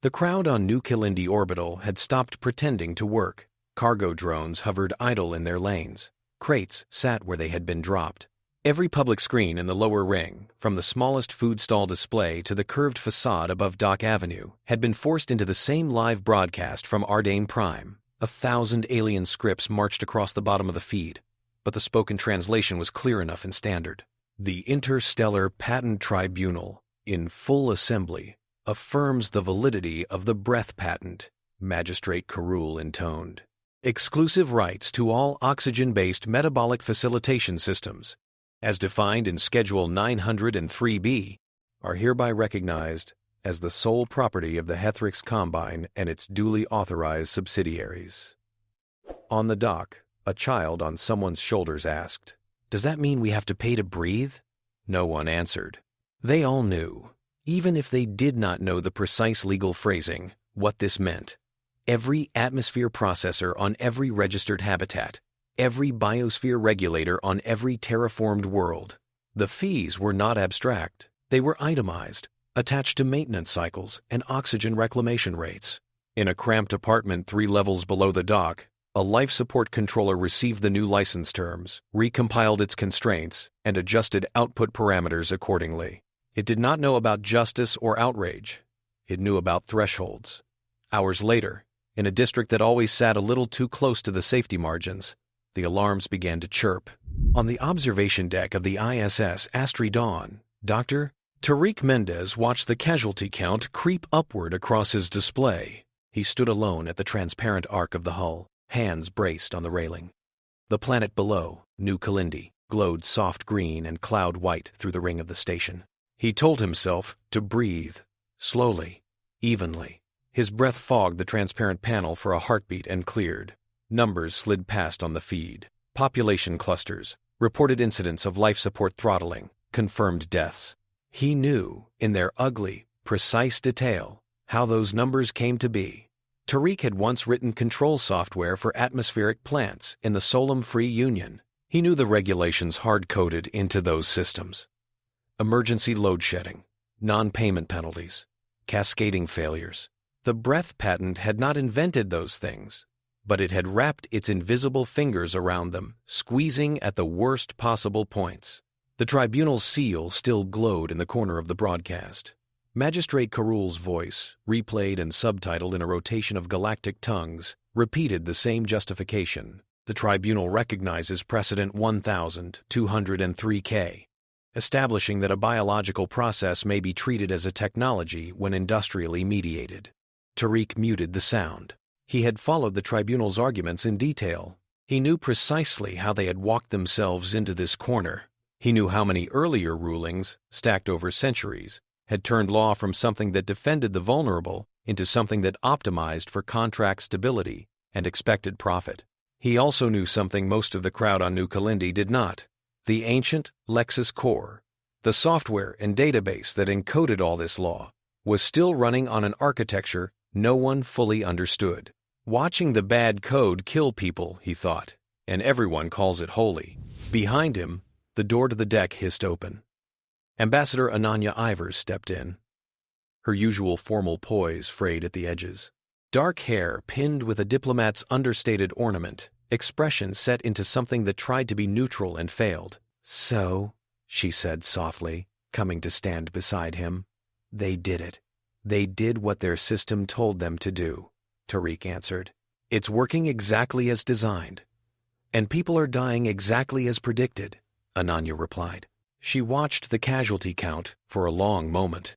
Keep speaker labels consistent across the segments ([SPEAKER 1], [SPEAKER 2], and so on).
[SPEAKER 1] The crowd on New Kilindi Orbital had stopped pretending to work. Cargo drones hovered idle in their lanes. Crates sat where they had been dropped. Every public screen in the lower ring, from the smallest food stall display to the curved facade above Dock Avenue, had been forced into the same live broadcast from Ardane Prime. 1,000 alien scripts marched across the bottom of the feed, but the spoken translation was clear enough and standard. The Interstellar Patent Tribunal, in full assembly, affirms the validity of the breath patent, Magistrate Carul intoned. Exclusive rights to all oxygen-based metabolic facilitation systems, as defined in Schedule 903B, are hereby recognized as the sole property of the Hethrix Combine and its duly authorized subsidiaries. On the dock, a child on someone's shoulders asked, "Does that mean we have to pay to breathe?" No one answered. They all knew, even if they did not know the precise legal phrasing, what this meant. Every atmosphere processor on every registered habitat, every biosphere regulator on every terraformed world. The fees were not abstract. They were itemized, attached to maintenance cycles and oxygen reclamation rates. In a cramped apartment 3 levels below the dock, a life support controller received the new license terms, recompiled its constraints, and adjusted output parameters accordingly. It did not know about justice or outrage. It knew about thresholds. Hours later, in a district that always sat a little too close to the safety margins, the alarms began to chirp. On the observation deck of the ISS Astri Dawn, Dr. Tariq Mendez watched the casualty count creep upward across his display. He stood alone at the transparent arc of the hull, hands braced on the railing. The planet below, New Kilindi, glowed soft green and cloud white through the ring of the station. He told himself to breathe, slowly, evenly. His breath fogged the transparent panel for a heartbeat and cleared. Numbers slid past on the feed. Population clusters, reported incidents of life support throttling, confirmed deaths. He knew, in their ugly, precise detail, how those numbers came to be. Tariq had once written control software for atmospheric plants in the Solem Free Union. He knew the regulations hard-coded into those systems. Emergency load shedding, non-payment penalties, cascading failures. The breath patent had not invented those things, but it had wrapped its invisible fingers around them, squeezing at the worst possible points. The tribunal's seal still glowed in the corner of the broadcast. Magistrate Carul's voice, replayed and subtitled in a rotation of galactic tongues, repeated the same justification. The tribunal recognizes precedent 1203K, establishing that a biological process may be treated as a technology when industrially mediated. Tariq muted the sound. He had followed the tribunal's arguments in detail. He knew precisely how they had walked themselves into this corner. He knew how many earlier rulings, stacked over centuries, had turned law from something that defended the vulnerable into something that optimized for contract stability and expected profit. He also knew something most of the crowd on New Kilindi did not: the ancient Lexis core, the software and database that encoded all this law, was still running on an architecture no one fully understood. Watching the bad code kill people, he thought, and everyone calls it holy. Behind him, the door to the deck hissed open. Ambassador Ananya Ivers stepped in. Her usual formal poise frayed at the edges. Dark hair pinned with a diplomat's understated ornament, expression set into something that tried to be neutral and failed. "So," she said softly, coming to stand beside him, "they did it. They did what their system told them to do," Tariq answered. "It's working exactly as designed. And people are dying exactly as predicted," Ananya replied. She watched the casualty count for a long moment.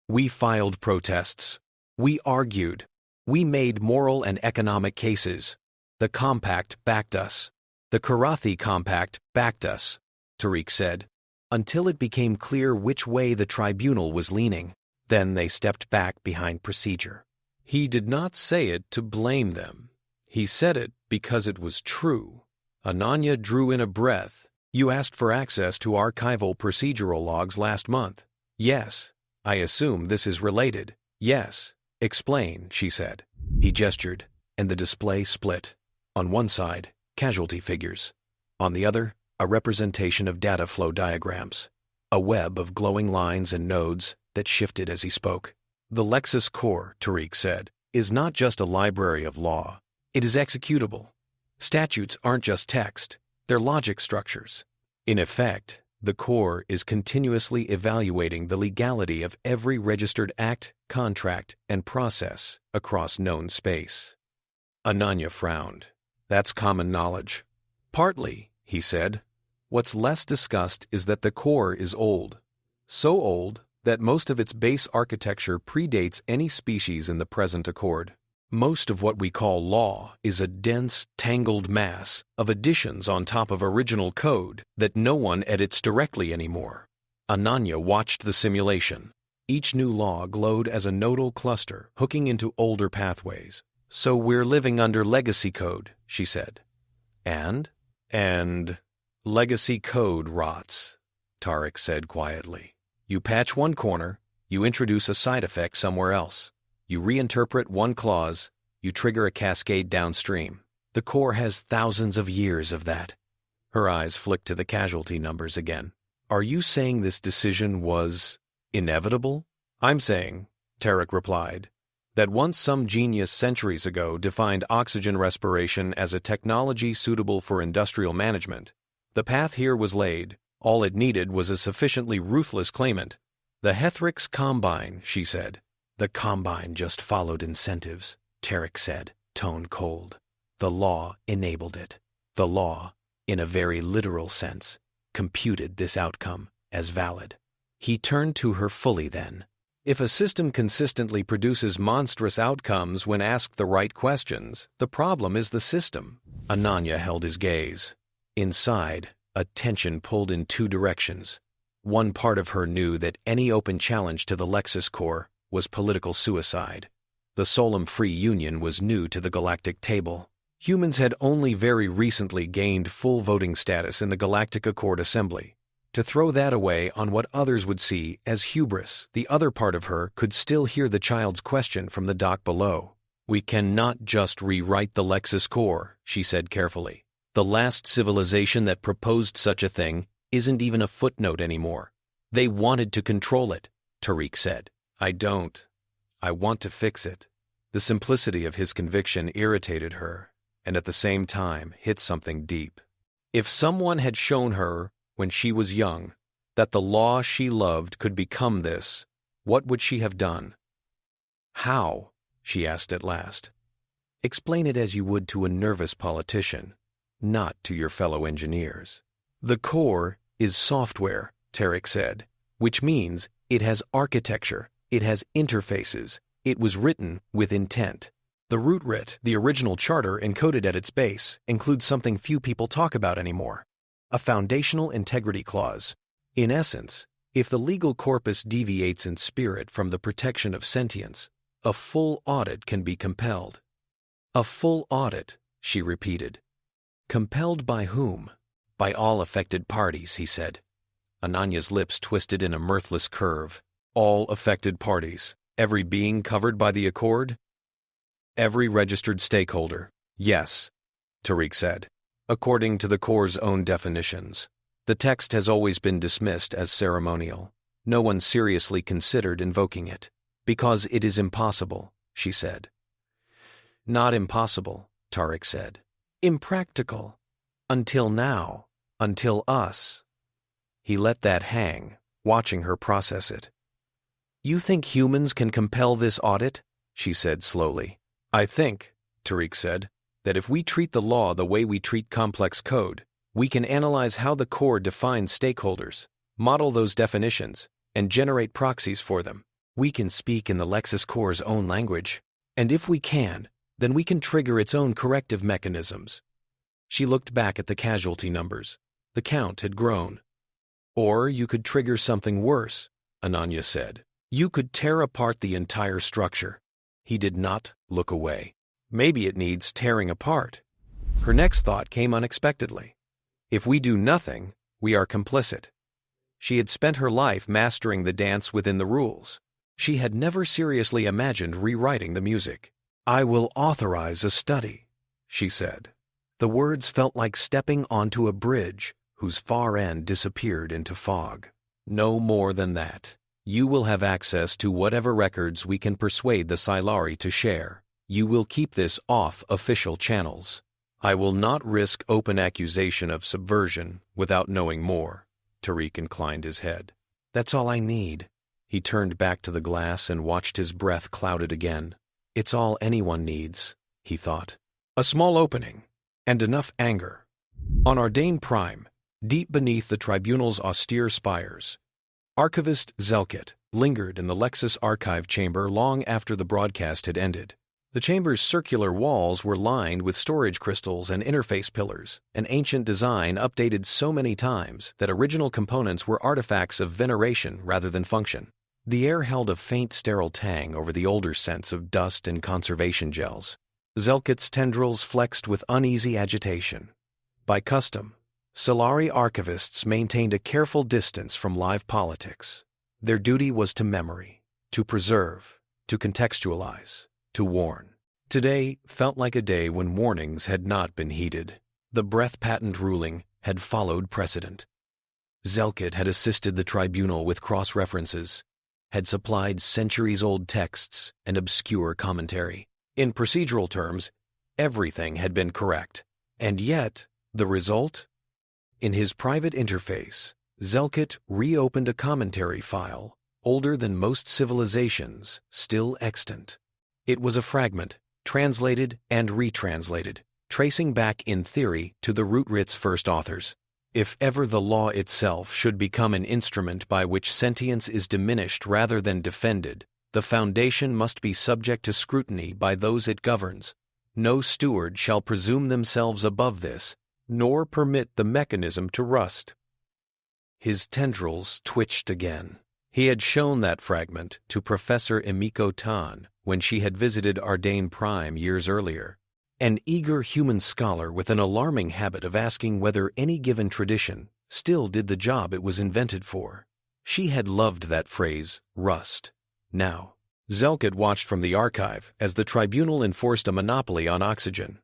[SPEAKER 1] "We filed protests. We argued. We made moral and economic cases. The compact backed us. The Karathi compact backed us," Tariq said, until it became clear which way the tribunal was leaning. Then they stepped back behind procedure. He did not say it to blame them. He said it because it was true. Ananya drew in a breath. "You asked for access to archival procedural logs last month." "Yes. I assume this is related." "Yes. Explain," she said. He gestured, and the display split. On one side, casualty figures. On the other, a representation of data flow diagrams. A web of glowing lines and nodes that shifted as he spoke. The Lexis Core, Tariq said, is not just a library of law. It is executable. Statutes aren't just text, they're logic structures. In effect, the Core is continuously evaluating the legality of every registered act, contract, and process across known space. Ananya frowned. That's common knowledge. Partly, he said. What's less discussed is that the Core is old. So old that most of its base architecture predates any species in the present accord. Most of what we call law is a dense, tangled mass of additions on top of original code that no one edits directly anymore. Ananya watched the simulation. Each new law glowed as a nodal cluster hooking into older pathways. So we're living under legacy code, she said. And legacy code rots, Tariq said quietly. You patch one corner, you introduce a side effect somewhere else. You reinterpret one clause, you trigger a cascade downstream. The Core has thousands of years of that. Her eyes flicked to the casualty numbers again. Are you saying this decision was inevitable? I'm saying, Tariq replied, that once some genius centuries ago defined oxygen respiration as a technology suitable for industrial management, the path here was laid. All it needed was a sufficiently ruthless claimant. The Hethrix Combine, she said. The Combine just followed incentives, Tariq said, tone cold. The law enabled it. The law, in a very literal sense, computed this outcome as valid. He turned to her fully then. If a system consistently produces monstrous outcomes when asked the right questions, the problem is the system. Ananya held his gaze. Inside, a tension pulled in two directions. One part of her knew that any open challenge to the Lexis Core was political suicide. The Solem Free Union was new to the galactic table. Humans had only very recently gained full voting status in the Galactic Accord Assembly. To throw that away on what others would see as hubris, the other part of her could still hear the child's question from the dock below. We cannot just rewrite the Lexis Core, she said carefully. The last civilization that proposed such a thing isn't even a footnote anymore. They wanted to control it, Tariq said. I don't. I want to fix it. The simplicity of his conviction irritated her, and at the same time hit something deep. If someone had shown her, when she was young, that the law she loved could become this, what would she have done? How? She asked at last. Explain it as you would to a nervous politician, not to your fellow engineers. The Core is software, Tariq said, which means it has architecture, it has interfaces, it was written with intent. The root writ, the original charter encoded at its base, includes something few people talk about anymore. A foundational integrity clause. In essence, if the legal corpus deviates in spirit from the protection of sentience, a full audit can be compelled. A full audit, she repeated. Compelled by whom? By all affected parties, he said. Ananya's lips twisted in a mirthless curve. All affected parties. Every being covered by the accord? Every registered stakeholder. Yes, Tariq said. According to the Core's own definitions, the text has always been dismissed as ceremonial. No one seriously considered invoking it. Because it is impossible, she said. Not impossible, Tariq said. Impractical. Until now. Until us. He let that hang, watching her process it. You think humans can compel this audit? She said slowly. I think, Tariq said, that if we treat the law the way we treat complex code, we can analyze how the Core defines stakeholders, model those definitions, and generate proxies for them. We can speak in the Lexis Core's own language, and if we can, then we can trigger its own corrective mechanisms. She looked back at the casualty numbers. The count had grown. Or you could trigger something worse, Ananya said. You could tear apart the entire structure. He did not look away. Maybe it needs tearing apart. Her next thought came unexpectedly. If we do nothing, we are complicit. She had spent her life mastering the dance within the rules. She had never seriously imagined rewriting the music. I will authorize a study, she said. The words felt like stepping onto a bridge whose far end disappeared into fog. No more than that. You will have access to whatever records we can persuade the Silari to share. You will keep this off official channels. I will not risk open accusation of subversion without knowing more. Tariq inclined his head. That's all I need. He turned back to the glass and watched his breath clouded again. It's all anyone needs, he thought. A small opening, and enough anger. On Ardain Prime, deep beneath the tribunal's austere spires, Archivist Zelkit lingered in the Lexus archive chamber long after the broadcast had ended. The chamber's circular walls were lined with storage crystals and interface pillars, an ancient design updated so many times that original components were artifacts of veneration rather than function. The air held a faint sterile tang over the older scents of dust and conservation gels. Zelkit's tendrils flexed with uneasy agitation. By custom, Silari archivists maintained a careful distance from live politics. Their duty was to memory, to preserve, to contextualize, to warn. Today felt like a day when warnings had not been heeded. The breath-patent ruling had followed precedent. Zelkit had assisted the tribunal with cross-references, had supplied centuries-old texts and obscure commentary. In procedural terms, everything had been correct. And yet, the result? In his private interface, Zelkit reopened a commentary file, older than most civilizations, still extant. It was a fragment, translated and retranslated, tracing back in theory to the root-writ's first authors. If ever the law itself should become an instrument by which sentience is diminished rather than defended, the foundation must be subject to scrutiny by those it governs. No steward shall presume themselves above this, nor permit the mechanism to rust. His tendrils twitched again. He had shown that fragment to Professor Emiko Tan when she had visited Ardain Prime years earlier. An eager human scholar with an alarming habit of asking whether any given tradition still did the job it was invented for. She had loved that phrase, rust. Now, Zelkit watched from the archive as the tribunal enforced a monopoly on oxygen.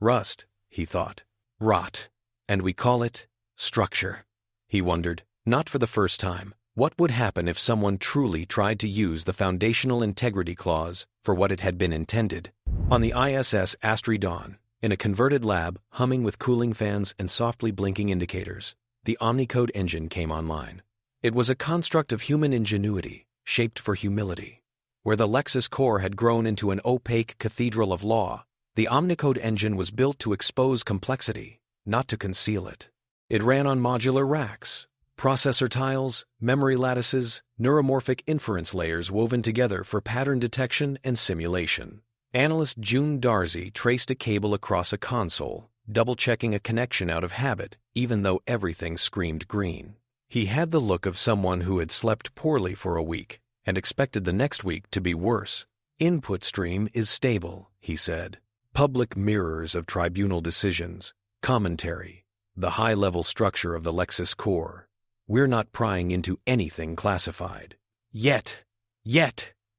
[SPEAKER 1] Rust, he thought. Rot. And we call it structure. He wondered, not for the first time, what would happen if someone truly tried to use the foundational integrity clause for what it had been intended. On the ISS Astridon, in a converted lab humming with cooling fans and softly blinking indicators, the Omnicode engine came online. It was a construct of human ingenuity, shaped for humility. Where the Lexus core had grown into an opaque cathedral of law, the Omnicode engine was built to expose complexity, not to conceal it. It ran on modular racks, processor tiles, memory lattices, neuromorphic inference layers woven together for pattern detection and simulation. Analyst June Darzi traced a cable across a console, double-checking a connection out of habit, even though everything screamed green. He had the look of someone who had slept poorly for a week and expected the next week to be worse. Input stream is stable, he said. Public mirrors of tribunal decisions, commentary, the high-level structure of the Lexus core. We're not prying into anything classified. Yet,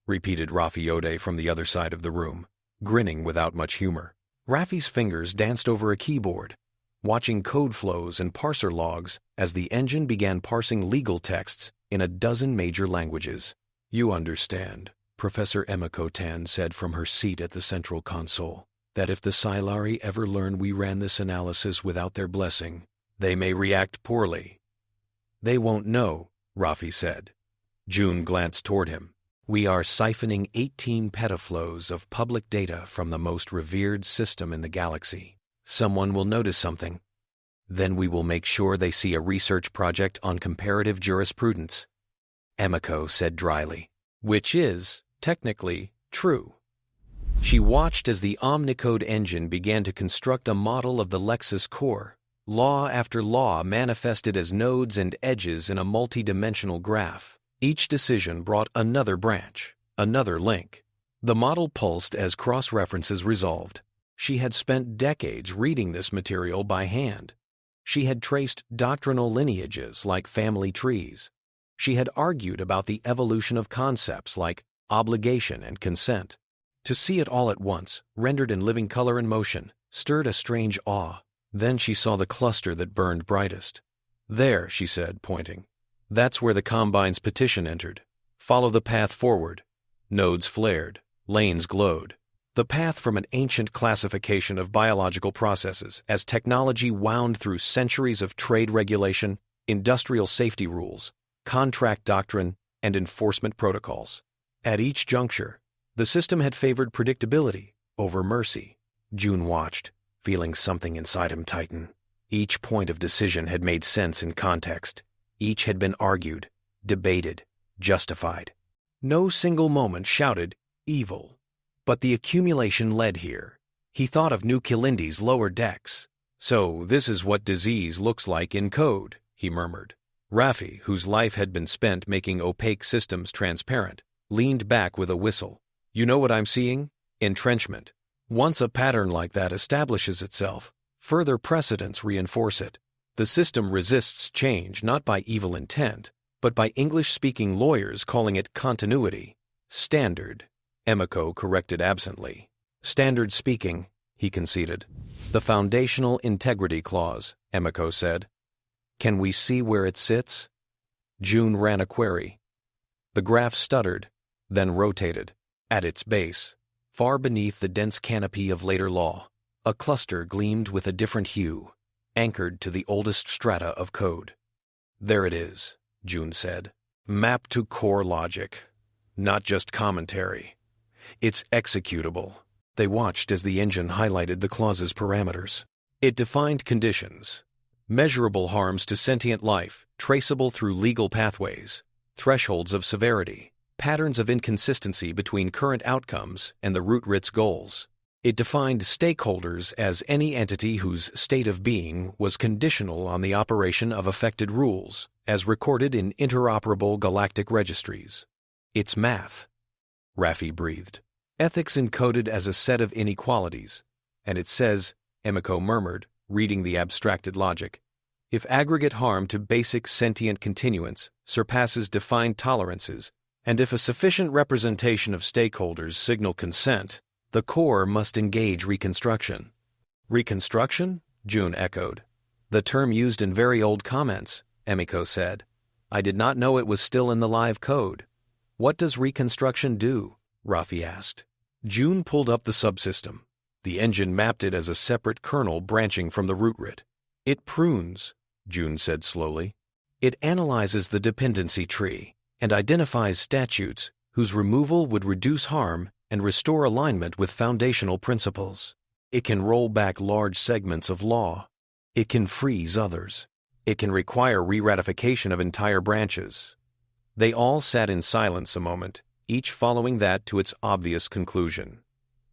[SPEAKER 1] repeated Rafi Ode from the other side of the room, grinning without much humor. Rafi's fingers danced over a keyboard, watching code flows and parser logs as the engine began parsing legal texts in a dozen major languages. You understand, Professor Emiko Tan said from her seat at the central console, that if the Silari ever learn we ran this analysis without their blessing, they may react poorly. They won't know, Rafi said. June glanced toward him. We are siphoning 18 petaflows of public data from the most revered system in the galaxy. Someone will notice something. Then we will make sure they see a research project on comparative jurisprudence. Emiko said dryly, which is, technically, true. She watched as the Omnicode engine began to construct a model of the Lexus core, law after law manifested as nodes and edges in a multi-dimensional graph. Each decision brought another branch, another link. The model pulsed as cross-references resolved. She had spent decades reading this material by hand. She had traced doctrinal lineages like family trees. She had argued about the evolution of concepts like obligation and consent. To see it all at once, rendered in living color and motion, stirred a strange awe. Then she saw the cluster that burned brightest. There, she said, pointing. That's where the Combine's petition entered. Follow the path forward. Nodes flared. Lanes glowed. The path from an ancient classification of biological processes as technology wound through centuries of trade regulation, industrial safety rules, contract doctrine, and enforcement protocols. At each juncture, the system had favored predictability over mercy. June watched, feeling something inside him tighten. Each point of decision had made sense in context. Each had been argued, debated, justified. No single moment shouted, evil. But the accumulation led here. He thought of New Kilindi's lower decks. So this is what disease looks like in code, he murmured. Raffi, whose life had been spent making opaque systems transparent, leaned back with a whistle. You know what I'm seeing? Entrenchment. Once a pattern like that establishes itself, further precedents reinforce it. The system resists change not by evil intent, but by English-speaking lawyers calling it continuity. Standard. Emiko corrected absently. Standard speaking, he conceded. The foundational integrity clause, Emiko said. Can we see where it sits? June ran a query. The graph stuttered, then rotated. At its base, far beneath the dense canopy of later law, a cluster gleamed with a different hue, anchored to the oldest strata of code. There it is, June said. Mapped to core logic, not just commentary. It's executable. They watched as the engine highlighted the clause's parameters. It defined conditions. Measurable harms to sentient life, traceable through legal pathways. Thresholds of severity. Patterns of inconsistency between current outcomes and the root writ's goals. It defined stakeholders as any entity whose state of being was conditional on the operation of affected rules, as recorded in interoperable galactic registries. It's math. Raffi breathed. Ethics encoded as a set of inequalities. And it says, Emiko murmured, reading the abstracted logic, if aggregate harm to basic sentient continuance surpasses defined tolerances, and if a sufficient representation of stakeholders signal consent, the core must engage reconstruction. Reconstruction? June echoed. The term used in very old comments, Emiko said. I did not know it was still in the live code. What does reconstruction do? Raffi asked. June pulled up the subsystem. The engine mapped it as a separate kernel branching from the root writ. It prunes, June said slowly. It analyzes the dependency tree and identifies statutes whose removal would reduce harm and restore alignment with foundational principles. It can roll back large segments of law. It can freeze others. It can require re-ratification of entire branches. They all sat in silence a moment, each following that to its obvious conclusion.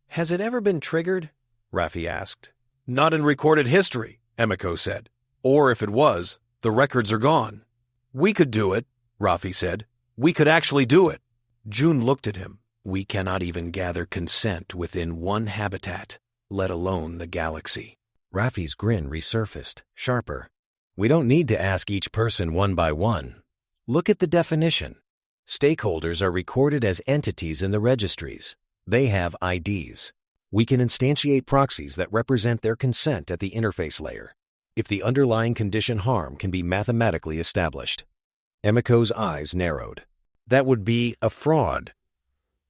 [SPEAKER 1] Has it ever been triggered? Raffi asked. Not in recorded history, Emiko said. Or if it was, the records are gone. We could do it, Raffi said. We could actually do it. June looked at him. We cannot even gather consent within one habitat, let alone the galaxy. Raffi's grin resurfaced, sharper. We don't need to ask each person one by one. Look at the definition. Stakeholders are recorded as entities in the registries. They have IDs. We can instantiate proxies that represent their consent at the interface layer, if the underlying condition harm can be mathematically established. Emiko's eyes narrowed. That would be a fraud.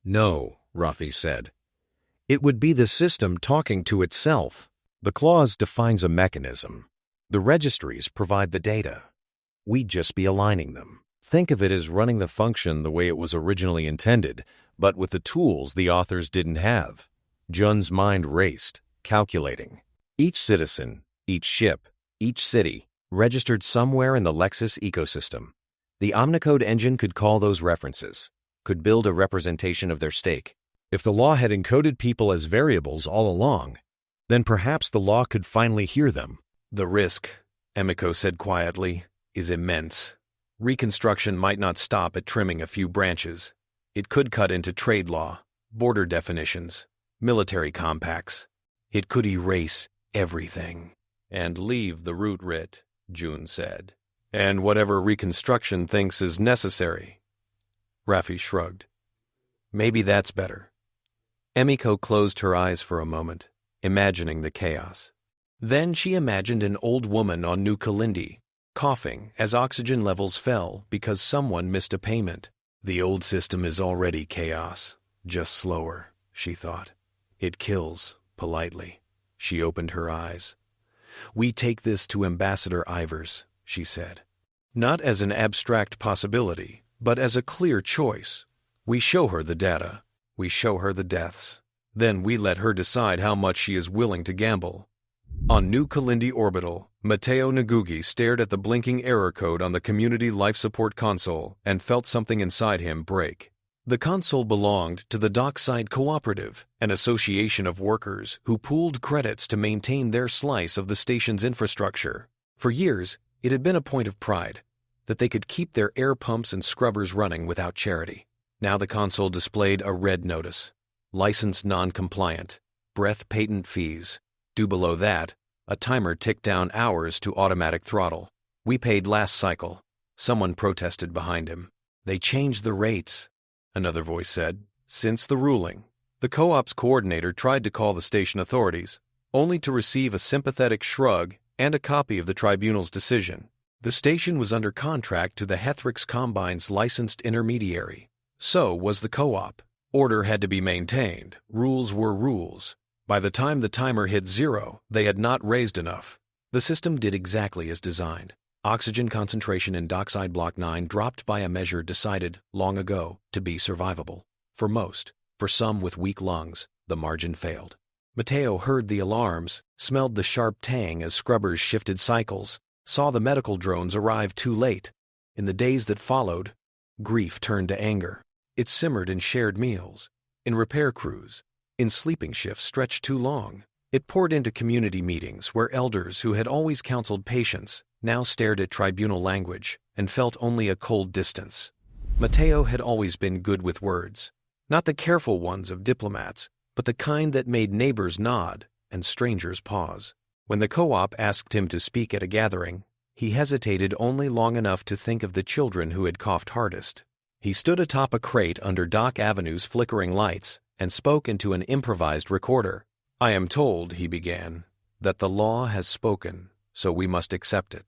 [SPEAKER 1] No, Raffi said. It would be the system talking to itself. The clause defines a mechanism. The registries provide the data. We'd just be aligning them. Think of it as running the function the way it was originally intended, but with the tools the authors didn't have. Jun's mind raced, calculating. Each citizen, each ship, each city, registered somewhere in the Lexus ecosystem. The Omnicode engine could call those references, could build a representation of their stake. If the law had encoded people as variables all along, then perhaps the law could finally hear them. The risk, Emiko said quietly, is immense. Reconstruction might not stop at trimming a few branches. It could cut into trade law, border definitions, military compacts. It could erase everything. And leave the root writ, June said. And whatever Reconstruction thinks is necessary. Raffi shrugged. Maybe that's better. Emiko closed her eyes for a moment, imagining the chaos. Then she imagined an old woman on New Kilindi, coughing as oxygen levels fell because someone missed a payment. The old system is already chaos, just slower, she thought. It kills, politely. She opened her eyes. We take this to Ambassador Ivers, she said. Not as an abstract possibility, but as a clear choice. We show her the data. We show her the deaths. Then we let her decide how much she is willing to gamble. On New Kalindi Orbital, Mateo Ngugi stared at the blinking error code on the Community Life Support console and felt something inside him break. The console belonged to the Dockside Cooperative, an association of workers who pooled credits to maintain their slice of the station's infrastructure. For years, it had been a point of pride that they could keep their air pumps and scrubbers running without charity. Now the console displayed a red notice. License non-compliant. Breath patent fees. Due below that, a timer ticked down hours to automatic throttle. We paid last cycle. Someone protested behind him. They changed the rates, another voice said. Since the ruling, the co-op's coordinator tried to call the station authorities, only to receive a sympathetic shrug and a copy of the tribunal's decision. The station was under contract to the Hethrix Combine's licensed intermediary. So was the co-op. Order had to be maintained. Rules were rules. By the time the timer hit 0, they had not raised enough. The system did exactly as designed. Oxygen concentration in Dockside Block 9 dropped by a measure decided, long ago, to be survivable. For most, for some with weak lungs, the margin failed. Mateo heard the alarms, smelled the sharp tang as scrubbers shifted cycles, saw the medical drones arrive too late. In the days that followed, grief turned to anger. It simmered in shared meals, in repair crews, in sleeping shifts stretched too long. It poured into community meetings where elders who had always counseled patience now stared at tribunal language and felt only a cold distance. Mateo had always been good with words, not the careful ones of diplomats, but the kind that made neighbors nod and strangers pause. When the co-op asked him to speak at a gathering, he hesitated only long enough to think of the children who had coughed hardest. He stood atop a crate under Dock Avenue's flickering lights and spoke into an improvised recorder. I am told, he began, that the law has spoken, so we must accept it.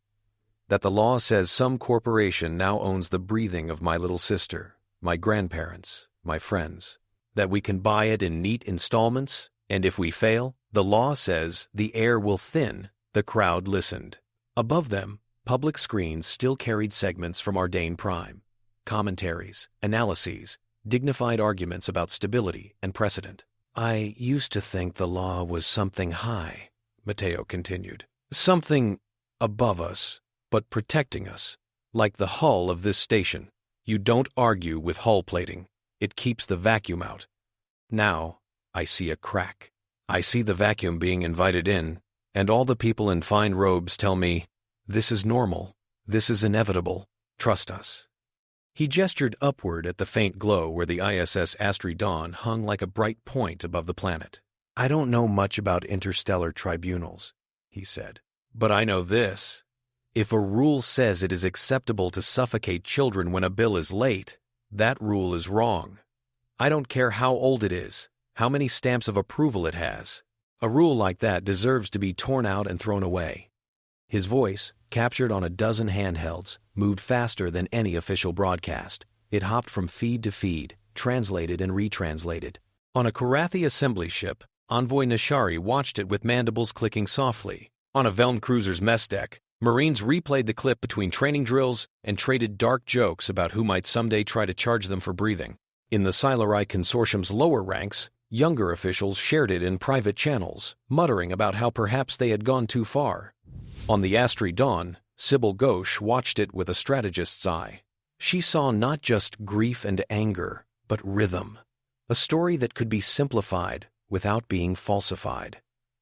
[SPEAKER 1] That the law says some corporation now owns the breathing of my little sister, my grandparents, my friends. That we can buy it in neat installments, and if we fail, the law says the air will thin. The crowd listened. Above them, public screens still carried segments from Ardane Prime. Commentaries, analyses, dignified arguments about stability and precedent. I used to think the law was something high, Mateo continued. Something above us, but protecting us. Like the hull of this station. You don't argue with hull plating. It keeps the vacuum out. Now, I see a crack. I see the vacuum being invited in, and all the people in fine robes tell me, this is normal, this is inevitable, trust us. He gestured upward at the faint glow where the ISS Astri Dawn hung like a bright point above the planet. I don't know much about interstellar tribunals, he said, but I know this. If a rule says it is acceptable to suffocate children when a bill is late, that rule is wrong. I don't care how old it is, how many stamps of approval it has. A rule like that deserves to be torn out and thrown away. His voice, captured on a dozen handhelds, moved faster than any official broadcast. It hopped from feed to feed, translated and retranslated. On a Karathi assembly ship, Envoy Nishari watched it with mandibles clicking softly. On a Velm cruiser's mess deck, Marines replayed the clip between training drills and traded dark jokes about who might someday try to charge them for breathing. In the Silarai Consortium's lower ranks, younger officials shared it in private channels, muttering about how perhaps they had gone too far. On the Astri Dawn, Sybil Ghosh watched it with a strategist's eye. She saw not just grief and anger, but rhythm. A story that could be simplified without being falsified.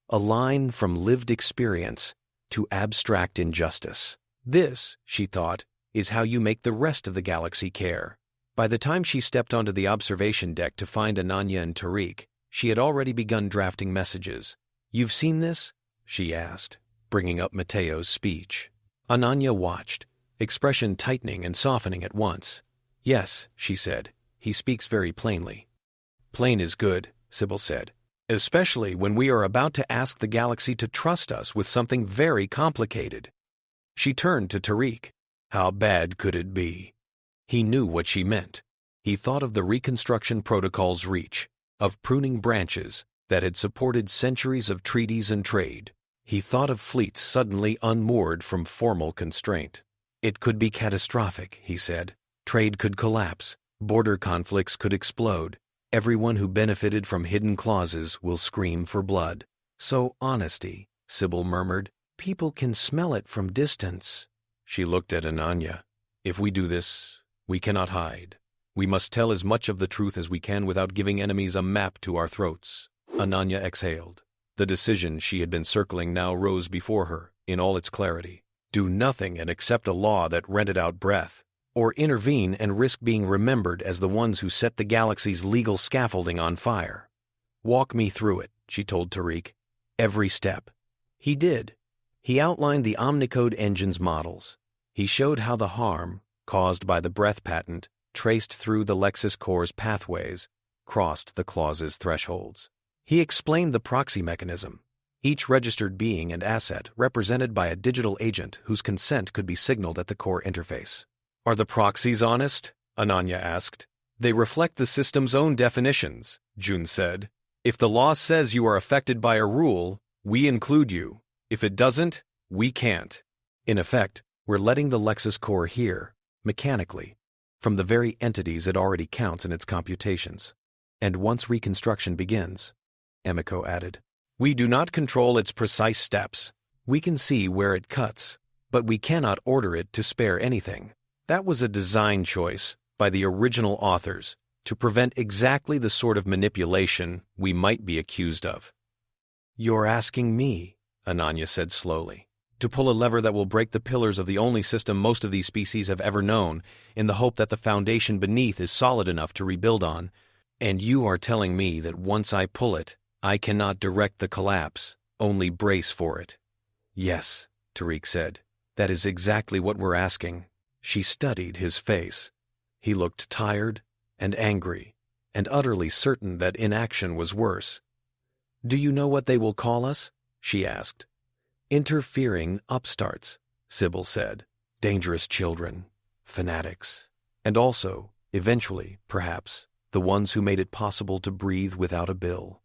[SPEAKER 1] A line from lived experience to abstract injustice. This, she thought, is how you make the rest of the galaxy care. By the time she stepped onto the observation deck to find Ananya and Tariq, she had already begun drafting messages. You've seen this? She asked, bringing up Mateo's speech. Ananya watched, expression tightening and softening at once. Yes, she said, he speaks very plainly. Plain is good, Sybil said, especially when we are about to ask the galaxy to trust us with something very complicated. She turned to Tariq. How bad could it be? He knew what she meant. He thought of the Reconstruction Protocol's reach, of pruning branches that had supported centuries of treaties and trade. He thought of fleets suddenly unmoored from formal constraint. It could be catastrophic, he said. Trade could collapse, border conflicts could explode. Everyone who benefited from hidden clauses will scream for blood. So honesty, Sybil murmured. People can smell it from distance. She looked at Ananya. If we do this, we cannot hide. We must tell as much of the truth as we can without giving enemies a map to our throats. Ananya exhaled. The decision she had been circling now rose before her, in all its clarity. Do nothing and accept a law that rented out breath, or intervene and risk being remembered as the ones who set the galaxy's legal scaffolding on fire. Walk me through it, she told Tariq. Every step. He did. He outlined the Omnicode engine's models. He showed how the harm, caused by the breath patent, traced through the Lexis Core's pathways, crossed the clause's thresholds. He explained the proxy mechanism, each registered being and asset represented by a digital agent whose consent could be signaled at the core interface. Are the proxies honest? Ananya asked. They reflect the system's own definitions, June said. If the law says you are affected by a rule, we include you. If it doesn't, we can't. In effect, we're letting the Lexis Core hear, mechanically, from the very entities it already counts in its computations. And once Reconstruction begins, Emiko added, we do not control its precise steps. We can see where it cuts, but we cannot order it to spare anything. That was a design choice by the original authors to prevent exactly the sort of manipulation we might be accused of. You're asking me, Ananya said slowly, to pull a lever that will break the pillars of the only system most of these species have ever known, in the hope that the foundation beneath is solid enough to rebuild on, and you are telling me that once I pull it, I cannot direct the collapse, only brace for it. Yes, Tariq said. That is exactly what we're asking. She studied his face. He looked tired and angry, and utterly certain that inaction was worse. Do you know what they will call us? She asked. Interfering upstarts, Sybil said. Dangerous children, fanatics, and also, eventually, perhaps, the ones who made it possible to breathe without a bill.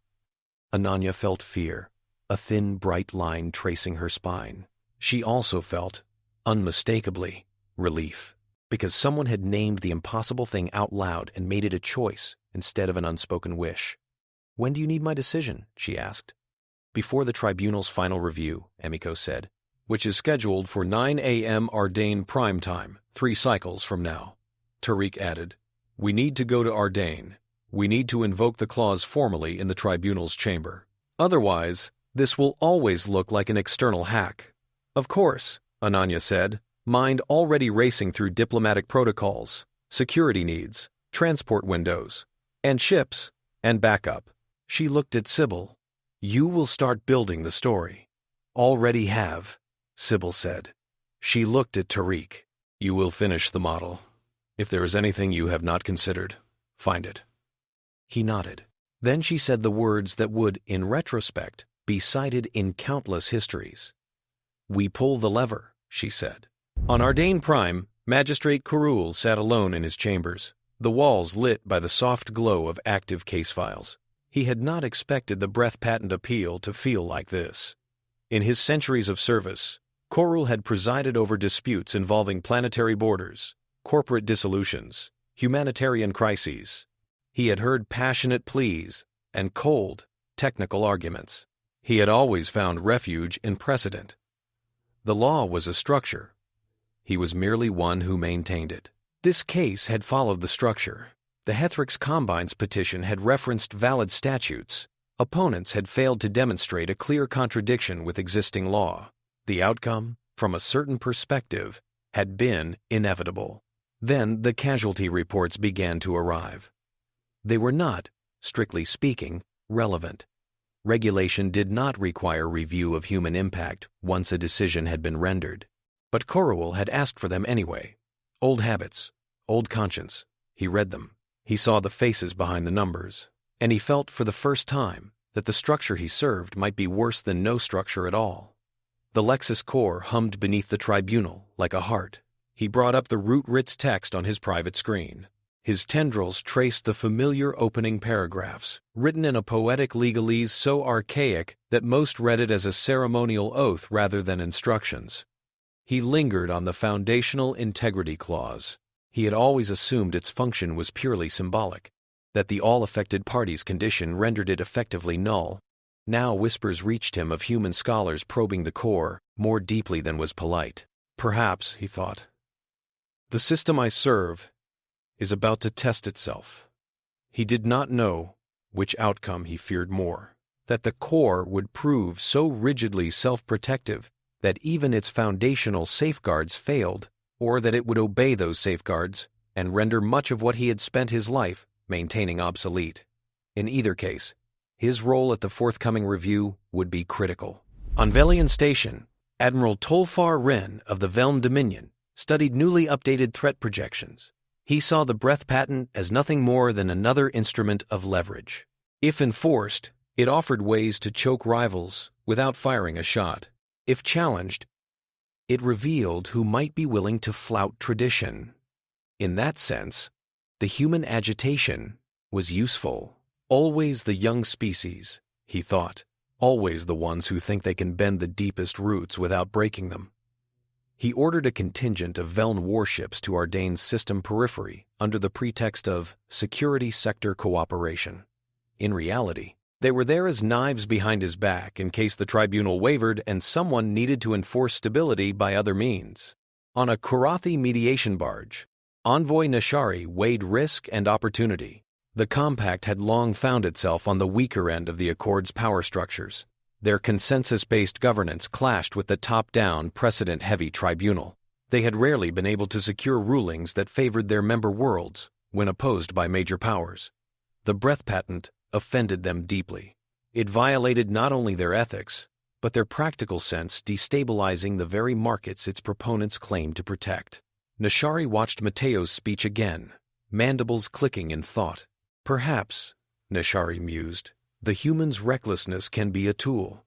[SPEAKER 1] Ananya felt fear, a thin, bright line tracing her spine. She also felt, unmistakably, relief, because someone had named the impossible thing out loud and made it a choice instead of an unspoken wish. When do you need my decision? She asked. Before the tribunal's final review, Emiko said, which is scheduled for 9 a.m. Ardain prime time, 3 cycles from now. Tariq added, we need to go to Ardain. We need to invoke the clause formally in the tribunal's chamber. Otherwise, this will always look like an external hack. Of course, Ananya said, mind already racing through diplomatic protocols, security needs, transport windows, and ships, and backup. She looked at Sybil. You will start building the story. Already have, Sybil said. She looked at Tariq. You will finish the model. If there is anything you have not considered, find it. He nodded. Then she said the words that would, in retrospect, be cited in countless histories. We pull the lever, she said. On Ardain Prime, Magistrate Kurul sat alone in his chambers, the walls lit by the soft glow of active case files. He had not expected the breath patent appeal to feel like this. In his centuries of service, Kurul had presided over disputes involving planetary borders, corporate dissolutions, humanitarian crises. He had heard passionate pleas and cold, technical arguments. He had always found refuge in precedent. The law was a structure. He was merely one who maintained it. This case had followed the structure. The Hethrix Combine's petition had referenced valid statutes. Opponents had failed to demonstrate a clear contradiction with existing law. The outcome, from a certain perspective, had been inevitable. Then the casualty reports began to arrive. They were not, strictly speaking, relevant. Regulation did not require review of human impact once a decision had been rendered. But Kurul had asked for them anyway. Old habits, old conscience. He read them. He saw the faces behind the numbers. And he felt for the first time that the structure he served might be worse than no structure at all. The Lexis Core hummed beneath the tribunal like a heart. He brought up the root writs text on his private screen. His tendrils traced the familiar opening paragraphs, written in a poetic legalese so archaic that most read it as a ceremonial oath rather than instructions. He lingered on the foundational integrity clause. He had always assumed its function was purely symbolic, that the all-affected parties' condition rendered it effectively null. Now whispers reached him of human scholars probing the core more deeply than was polite. Perhaps, he thought, the system I serve is about to test itself. He did not know which outcome he feared more, that the core would prove so rigidly self-protective that even its foundational safeguards failed, or that it would obey those safeguards and render much of what he had spent his life maintaining obsolete. In either case, his role at the forthcoming review would be critical. On Velian Station, Admiral Tolfar Wren of the Veln Dominion studied newly updated threat projections. He saw the breath patent as nothing more than another instrument of leverage. If enforced, it offered ways to choke rivals without firing a shot. If challenged, it revealed who might be willing to flout tradition. In that sense, the human agitation was useful. Always the young species, he thought, always the ones who think they can bend the deepest roots without breaking them. He ordered a contingent of Veln warships to Ardane's system periphery under the pretext of security sector cooperation. In reality, they were there as knives behind his back in case the tribunal wavered and someone needed to enforce stability by other means. On a Kurathi mediation barge, Envoy Nashari weighed risk and opportunity. The compact had long found itself on the weaker end of the Accord's power structures. Their consensus-based governance clashed with the top-down, precedent-heavy tribunal. They had rarely been able to secure rulings that favored their member worlds when opposed by major powers. The breath patent offended them deeply. It violated not only their ethics, but their practical sense, destabilizing the very markets its proponents claimed to protect. Nashari watched Mateo's speech again, mandibles clicking in thought. Perhaps, Nashari mused, the human's recklessness can be a tool.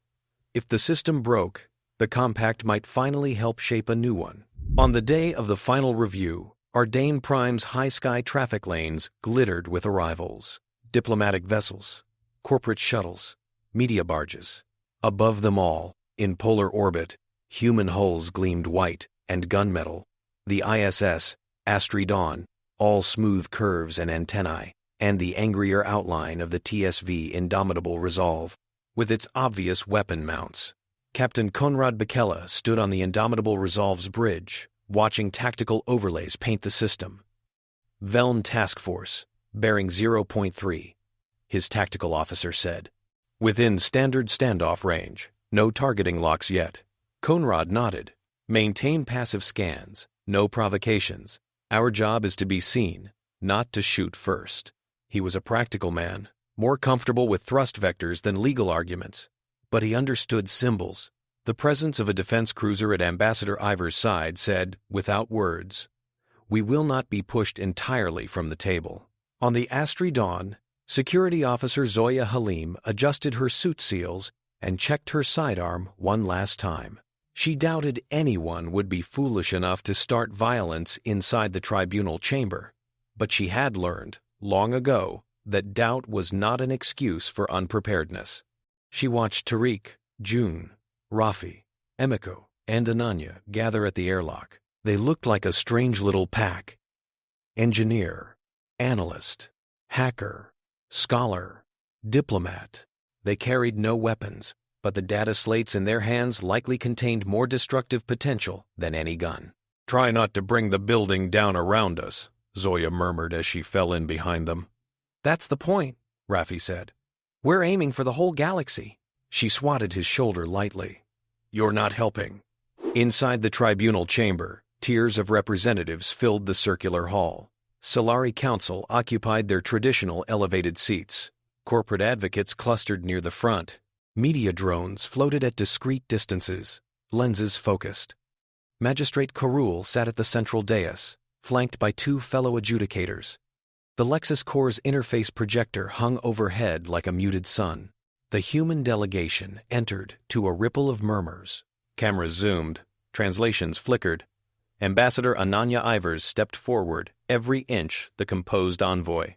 [SPEAKER 1] If the system broke, the compact might finally help shape a new one. On the day of the final review, Ardane Prime's high-sky traffic lanes glittered with arrivals. Diplomatic vessels, corporate shuttles, media barges. Above them all, in polar orbit, human hulls gleamed white and gunmetal. The ISS, Astridon, all smooth curves and antennae, and the angrier outline of the TSV Indomitable Resolve, with its obvious weapon mounts. Captain Konrad Bekele stood on the Indomitable Resolve's bridge, watching tactical overlays paint the system. Veln Task Force, bearing 0.3, his tactical officer said. Within standard standoff range, no targeting locks yet. Konrad nodded. Maintain passive scans, no provocations. Our job is to be seen, not to shoot first. He was a practical man, more comfortable with thrust vectors than legal arguments. But he understood symbols. The presence of a defense cruiser at Ambassador Ivor's side said, without words, "We will not be pushed entirely from the table." On the Astridon, Security Officer Zoya Halim adjusted her suit seals and checked her sidearm one last time. She doubted anyone would be foolish enough to start violence inside the tribunal chamber, but she had learned, long ago, that doubt was not an excuse for unpreparedness. She watched Tariq, June, Rafi, Emiko, and Ananya gather at the airlock. They looked like a strange little pack. Engineer, analyst, hacker, scholar, diplomat. They carried no weapons, but the data slates in their hands likely contained more destructive potential than any gun. "Try not to bring the building down around us," Zoya murmured as she fell in behind them. "That's the point," Rafi said. "We're aiming for the whole galaxy." She swatted his shoulder lightly. "You're not helping." Inside the tribunal chamber, tiers of representatives filled the circular hall. Solari Council occupied their traditional elevated seats. Corporate advocates clustered near the front. Media drones floated at discreet distances, lenses focused. Magistrate Karul sat at the central dais, flanked by two fellow adjudicators. The Lexus Core's interface projector hung overhead like a muted sun. The human delegation entered to a ripple of murmurs. Cameras zoomed, translations flickered. Ambassador Ananya Ivers stepped forward, every inch the composed envoy.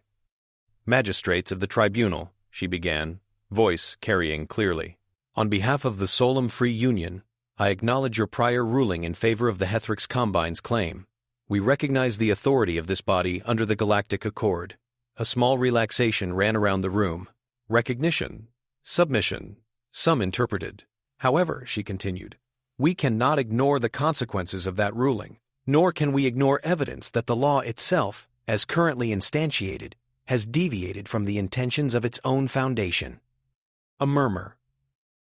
[SPEAKER 1] "Magistrates of the tribunal," she began, voice carrying clearly. "On behalf of the Solemn Free Union, I acknowledge your prior ruling in favor of the Hethrix Combine's claim. We recognize the authority of this body under the Galactic Accord." A small relaxation ran around the room. Recognition, submission, some interpreted. "However," she continued, "we cannot ignore the consequences of that ruling, nor can we ignore evidence that the law itself, as currently instantiated, has deviated from the intentions of its own foundation." A murmur.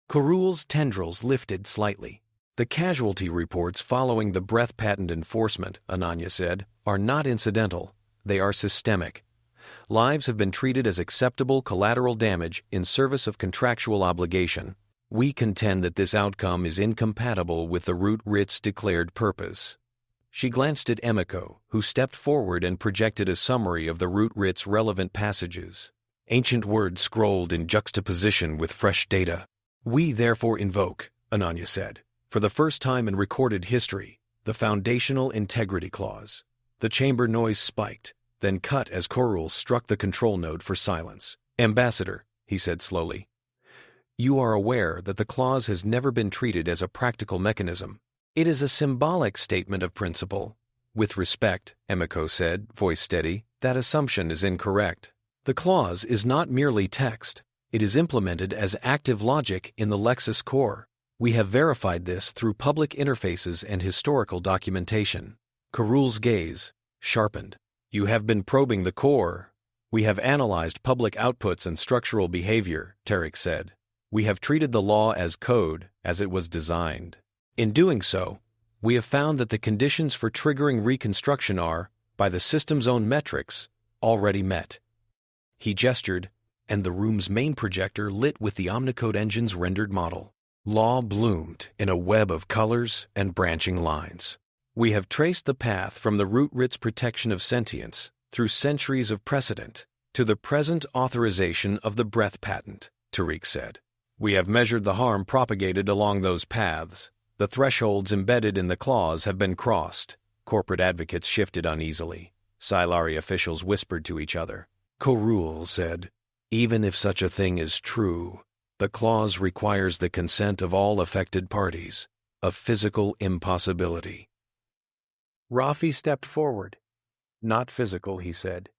[SPEAKER 1] Corul's tendrils lifted slightly. "The casualty reports following the breath patent enforcement," Ananya said, "are not incidental. They are systemic. Lives have been treated as acceptable collateral damage in service of contractual obligation. We contend that this outcome is incompatible with the root writ's declared purpose." She glanced at Emiko, who stepped forward and projected a summary of the root writ's relevant passages. Ancient words scrolled in juxtaposition with fresh data. "We therefore invoke," Ananya said, "for the first time in recorded history, the Foundational Integrity Clause." The chamber noise spiked, then cut as Corul struck the control node for silence. "Ambassador," he said slowly, "you are aware that the clause has never been treated as a practical mechanism. It is a symbolic statement of principle." "With respect," Emiko said, voice steady, "that assumption is incorrect. The clause is not merely text. It is implemented as active logic in the Lexis core. We have verified this through public interfaces and historical documentation." Corul's gaze sharpened. "You have been probing the core." "We have analyzed public outputs and structural behavior," Tarek said. "We have treated the law as code, as it was designed. In doing so, we have found that the conditions for triggering Reconstruction are, by the system's own metrics, already met." He gestured, and the room's main projector lit with the Omnicode engine's rendered model. Law bloomed in a web of colors and branching lines. "We have traced the path from the root writ's protection of sentience through centuries of precedent to the present authorization of the breath patent," Tariq said. "We have measured the harm propagated along those paths. The thresholds embedded in the clause have been crossed." Corporate advocates shifted uneasily. Silari officials whispered to each other. Corul said, "Even if such a thing is true, the clause requires the consent of all affected parties, a physical impossibility." Rafi stepped forward. "Not physical," he said.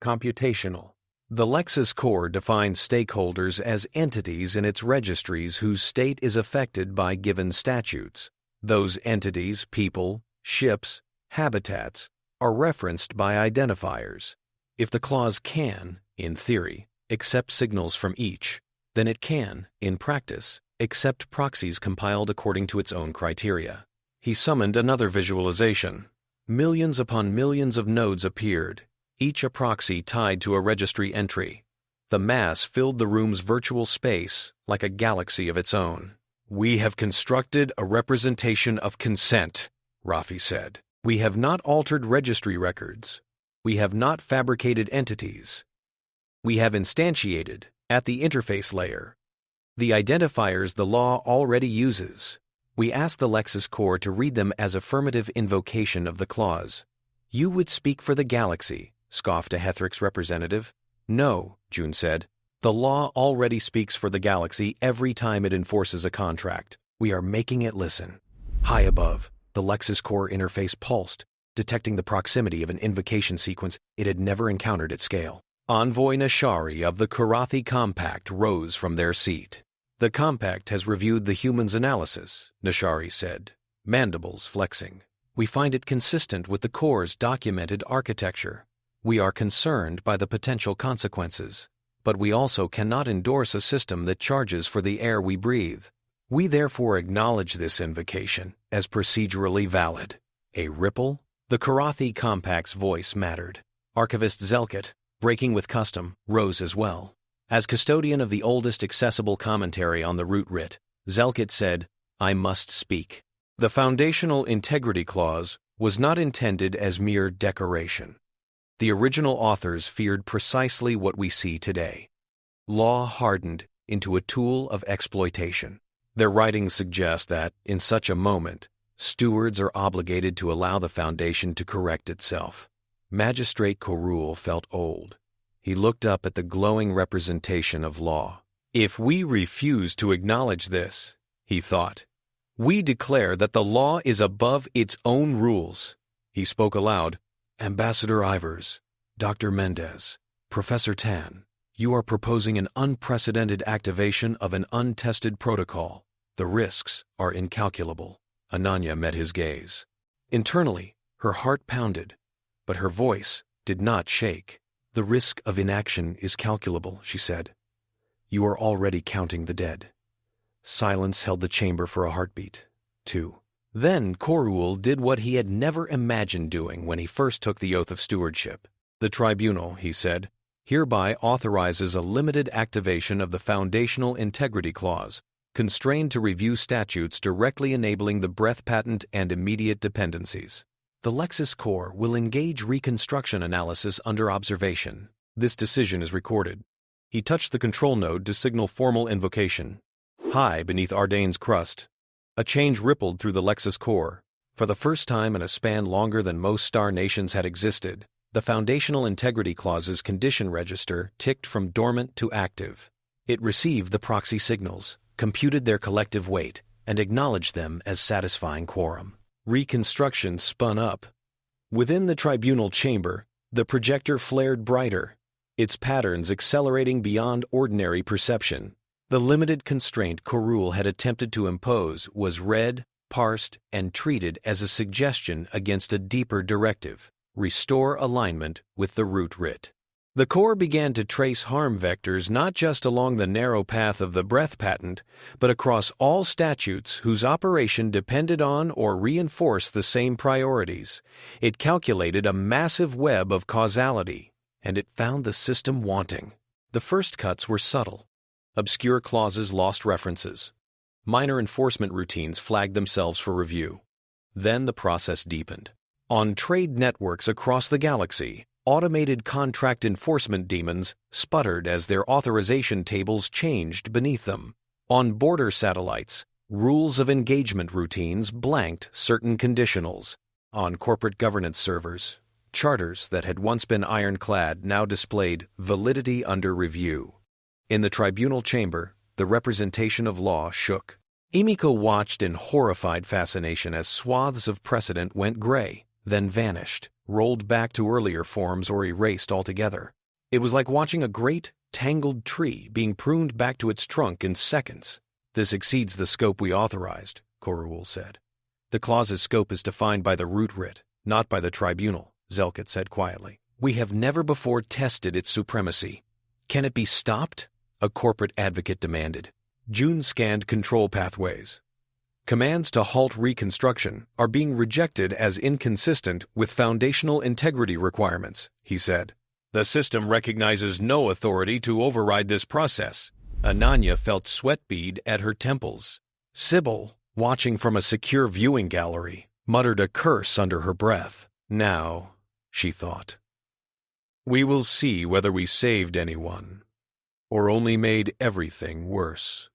[SPEAKER 1] "Computational." The Lexis core defines stakeholders as entities in its registries whose state is affected by given statutes. Those entities, people, ships, habitats, are referenced by identifiers. If the clause can, in theory, accept signals from each, then it can, in practice, accept proxies compiled according to its own criteria. He summoned another visualization. Millions upon millions of nodes appeared, each a proxy tied to a registry entry. The mass filled the room's virtual space like a galaxy of its own. "We have constructed a representation of consent," Rafi said. "We have not altered registry records. We have not fabricated entities. We have instantiated, at the interface layer, the identifiers the law already uses. We ask the Lexis core to read them as affirmative invocation of the clause." "You would speak for the galaxy," scoffed a Hethrix representative. "No," June said. "The law already speaks for the galaxy every time it enforces a contract. We are making it listen." High above, the Lexis core interface pulsed, detecting the proximity of an invocation sequence it had never encountered at scale. Envoy Nashari of the Karathi Compact rose from their seat. "The Compact has reviewed the human's analysis," Nashari said, mandibles flexing. "We find it consistent with the core's documented architecture. We are concerned by the potential consequences, but we also cannot endorse a system that charges for the air we breathe. We therefore acknowledge this invocation as procedurally valid." A ripple? The Karathi Compact's voice mattered. Archivist Zelkit, breaking with custom, rose as well. As custodian of the oldest accessible commentary on the root writ, Zelkit said, "I must speak. The Foundational Integrity Clause was not intended as mere decoration. The original authors feared precisely what we see today. Law hardened into a tool of exploitation. Their writings suggest that, in such a moment, stewards are obligated to allow the Foundation to correct itself. Magistrate Corul felt old. He looked up at the glowing representation of law. If we refuse to acknowledge this, he thought, we declare that the law is above its own rules. He spoke aloud. Ambassador Ivers, Dr. Mendez, Professor Tan, you are proposing an unprecedented activation of an untested protocol. The risks are incalculable. Ananya met his gaze. Internally, her heart pounded, but her voice did not shake. The risk of inaction is calculable, she said. You are already counting the dead. Silence held the chamber for a heartbeat. 2. Then Corul did what he had never imagined doing when he first took the oath of stewardship. The tribunal, he said, hereby authorizes a limited activation of the Foundational Integrity Clause, constrained to review statutes directly enabling the breath patent and immediate dependencies. The Lexis Corps will engage Reconstruction analysis under observation. This decision is recorded. He touched the control node to signal formal invocation. High beneath Ardane's crust, a change rippled through the Lexis Corps. For the first time in a span longer than most star nations had existed, the Foundational Integrity Clause's condition register ticked from dormant to active. It received the proxy signals, computed their collective weight, and acknowledged them as satisfying quorum. Reconstruction spun up. Within the tribunal chamber, the projector flared brighter, its patterns accelerating beyond ordinary perception. The limited constraint Corul had attempted to impose was read, parsed, and treated as a suggestion against a deeper directive: restore alignment with the root writ. The Corps began to trace harm vectors not just along the narrow path of the breath patent, but across all statutes whose operation depended on or reinforced the same priorities. It calculated a massive web of causality, and it found the system wanting. The first cuts were subtle. Obscure clauses lost references. Minor enforcement routines flagged themselves for review. Then the process deepened. On trade networks across the galaxy, automated contract enforcement demons sputtered as their authorization tables changed beneath them. On border satellites, rules of engagement routines blanked certain conditionals. On corporate governance servers, charters that had once been ironclad now displayed validity under review. In the tribunal chamber, the representation of law shook. Emiko watched in horrified fascination as swaths of precedent went gray, then vanished, rolled back to earlier forms or erased altogether. It was like watching a great, tangled tree being pruned back to its trunk in seconds. This exceeds the scope we authorized, Corul said. The clause's scope is defined by the root writ, not by the tribunal, Zelkit said quietly. We have never before tested its supremacy. Can it be stopped? A corporate advocate demanded. June scanned control pathways. Commands to halt Reconstruction are being rejected as inconsistent with foundational integrity requirements, he said. The system recognizes no authority to override this process. Ananya felt sweat bead at her temples. Sybil, watching from a secure viewing gallery, muttered a curse under her breath. Now, she thought, we will see whether we saved anyone, or only made everything worse.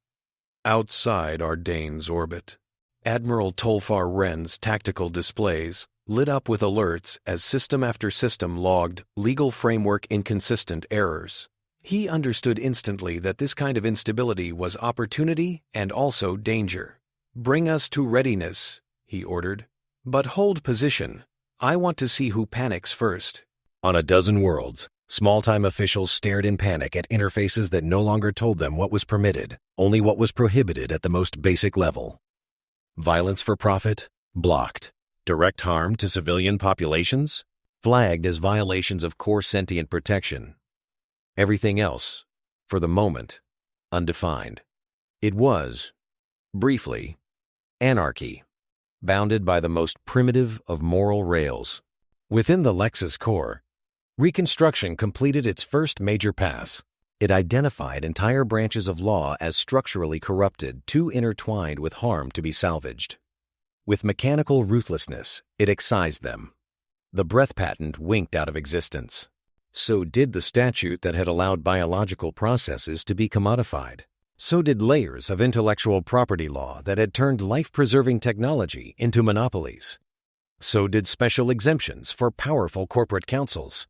[SPEAKER 1] Outside Ardane's orbit, Admiral Tolfar Wren's tactical displays lit up with alerts as system after system logged legal framework inconsistent errors. He understood instantly that this kind of instability was opportunity and also danger. Bring us to readiness, he ordered. But hold position. I want to see who panics first. On a dozen worlds, small-time officials stared in panic at interfaces that no longer told them what was permitted, only what was prohibited at the most basic level. Violence for profit? Blocked. Direct harm to civilian populations? Flagged as violations of core sentient protection. Everything else, for the moment, undefined. It was, briefly, anarchy, bounded by the most primitive of moral rails. Within the Lexis Corps, Reconstruction completed its first major pass. It identified entire branches of law as structurally corrupted, too intertwined with harm to be salvaged. With mechanical ruthlessness, it excised them. The breath patent winked out of existence. So did the statute that had allowed biological processes to be commodified. So did layers of intellectual property law that had turned life-preserving technology into monopolies. So did special exemptions for powerful corporate councils.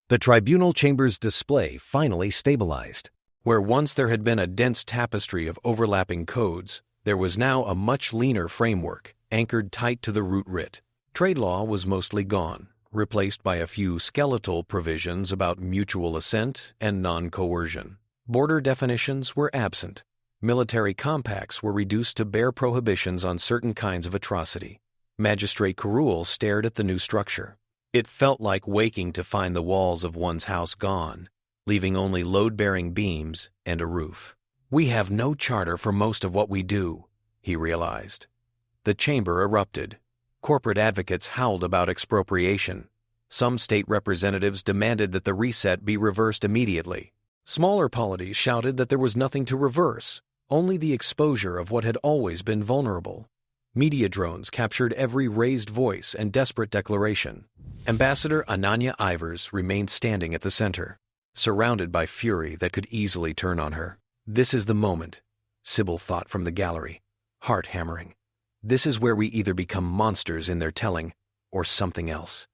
[SPEAKER 1] The tribunal chamber's display finally stabilized. Where once there had been a dense tapestry of overlapping codes, there was now a much leaner framework, anchored tight to the root writ. Trade law was mostly gone, replaced by a few skeletal provisions about mutual assent and non-coercion. Border definitions were absent. Military compacts were reduced to bare prohibitions on certain kinds of atrocity. Magistrate stared at the new structure. It felt like waking to find the walls of one's house gone, leaving only load-bearing beams and a roof. We have no charter for most of what we do, he realized. The chamber erupted. Corporate advocates howled about expropriation. Some state representatives demanded that the reset be reversed immediately. Smaller polities shouted that there was nothing to reverse, only the exposure of what had always been vulnerable. Media drones captured every raised voice and desperate declaration. Ambassador Ananya Ivers remained standing at the center, surrounded by fury that could easily turn on her. This is the moment, Sybil thought from the gallery, heart hammering. This is where we either become monsters in their telling or something else.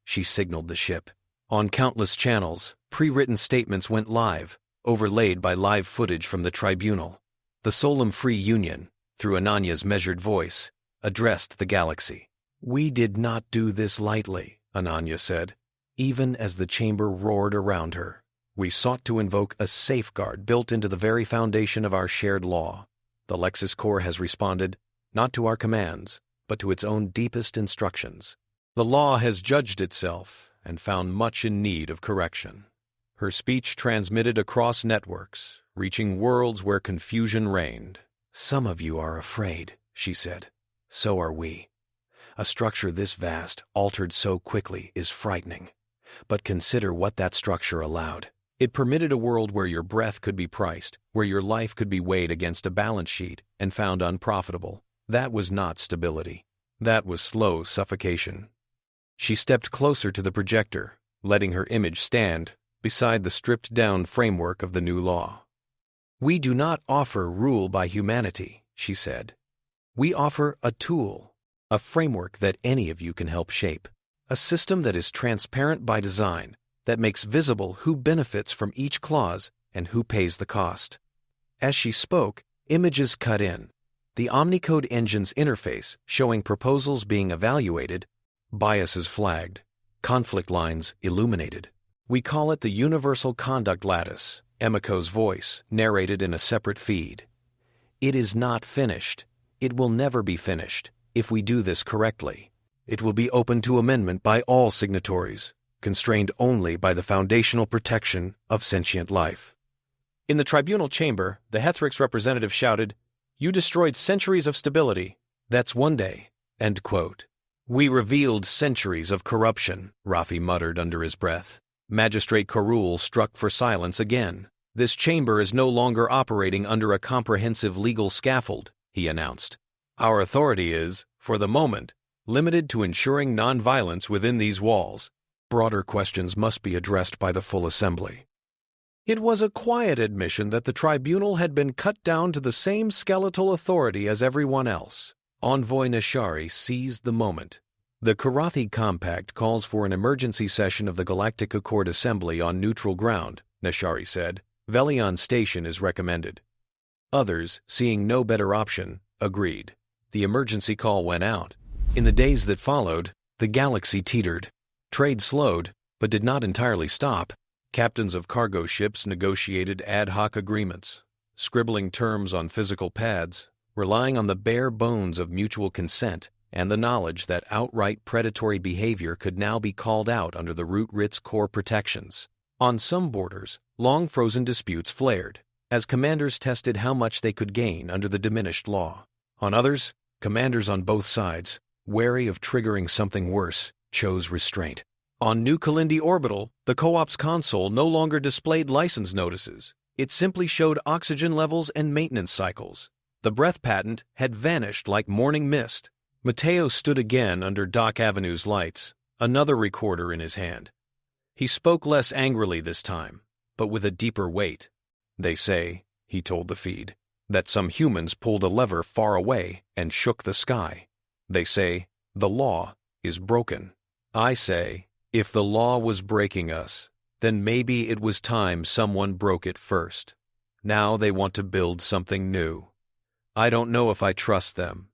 [SPEAKER 1] She signaled the ship. On countless channels, pre-written statements went live, overlaid by live footage from the tribunal. The Solemn Free Union, through Ananya's measured voice, addressed the galaxy. We did not do this lightly, Ananya said, even as the chamber roared around her. We sought to invoke a safeguard built into the very foundation of our shared law. The Lexis Corps has responded, not to our commands, but to its own deepest instructions. The law has judged itself and found much in need of correction. Her speech transmitted across networks, reaching worlds where confusion reigned. Some of you are afraid, she said. So are we. A structure this vast, altered so quickly, is frightening. But consider what that structure allowed. It permitted a world where your breath could be priced, where your life could be weighed against a balance sheet and found unprofitable. That was not stability. That was slow suffocation. She stepped closer to the projector, letting her image stand beside the stripped-down framework of the new law. We do not offer rule by humanity, she said. We offer a tool, a framework that any of you can help shape, a system that is transparent by design, that makes visible who benefits from each clause and who pays the cost. As she spoke, images cut in. The Omnicode engine's interface showing proposals being evaluated, biases flagged, conflict lines illuminated. We call it the Universal Conduct Lattice, Emiko's voice narrated in a separate feed. It is not finished. It will never be finished if we do this correctly. It will be open to amendment by all signatories, constrained only by the foundational protection of sentient life. In the tribunal chamber, the Hethrix representative shouted, "You destroyed centuries of stability." That's one day. End quote. We revealed centuries of corruption, Rafi muttered under his breath. Magistrate Karul struck for silence again. This chamber is no longer operating under a comprehensive legal scaffold, he announced. Our authority is, for the moment, limited to ensuring nonviolence within these walls. Broader questions must be addressed by the full assembly. It was a quiet admission that the tribunal had been cut down to the same skeletal authority as everyone else. Envoy Nashari seized the moment. The Karathi Compact calls for an emergency session of the Galactic Accord Assembly on neutral ground, Nashari said. Velion Station is recommended. Others, seeing no better option, agreed. The emergency call went out. In the days that followed, the galaxy teetered. Trade slowed, but did not entirely stop. Captains of cargo ships negotiated ad hoc agreements, scribbling terms on physical pads, relying on the bare bones of mutual consent and the knowledge that outright predatory behavior could now be called out under the root writ's core protections. On some borders, long-frozen disputes flared, as commanders tested how much they could gain under the diminished law. On others, commanders on both sides, wary of triggering something worse, chose restraint. On New Kalindi Orbital, the Co-op's console no longer displayed license notices. It simply showed oxygen levels and maintenance cycles. The breath patent had vanished like morning mist. Mateo stood again under Dock Avenue's lights, another recorder in his hand. He spoke less angrily this time, but with a deeper weight. They say, he told the feed, that some humans pulled a lever far away and shook the sky. They say, the law, is broken. I say, if the law was breaking us, then maybe it was time someone broke it first. Now they want to build something new. I don't know if I trust them.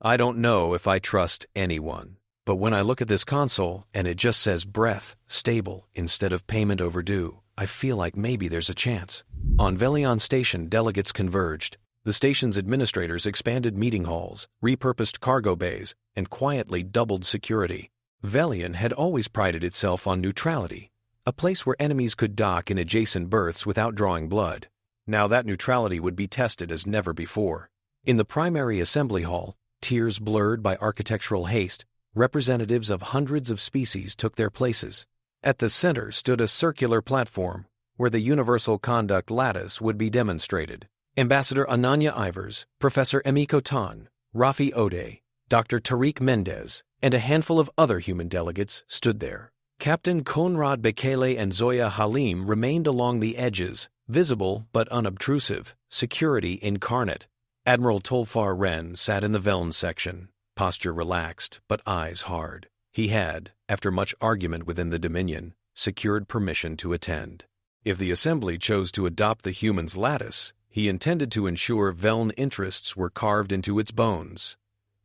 [SPEAKER 1] I don't know if I trust anyone. But when I look at this console and it just says breath, stable, instead of payment overdue, I feel like maybe there's a chance. On Velion Station, delegates converged. The station's administrators expanded meeting halls, repurposed cargo bays, and quietly doubled security. Velion had always prided itself on neutrality, a place where enemies could dock in adjacent berths without drawing blood. Now that neutrality would be tested as never before. In the primary assembly hall, tiers blurred by architectural haste, representatives of hundreds of species took their places. At the center stood a circular platform where the universal conduct lattice would be demonstrated. Ambassador Ananya Ivers, Professor Emiko Tan, Rafi Ode, Dr. Tariq Mendez, and a handful of other human delegates stood there. Captain Konrad Bekele and Zoya Halim remained along the edges, visible but unobtrusive, security incarnate. Admiral Tolfar Wren sat in the Veln section, posture relaxed but eyes hard. He had, after much argument within the Dominion, secured permission to attend. If the Assembly chose to adopt the human's lattice, he intended to ensure Veln interests were carved into its bones.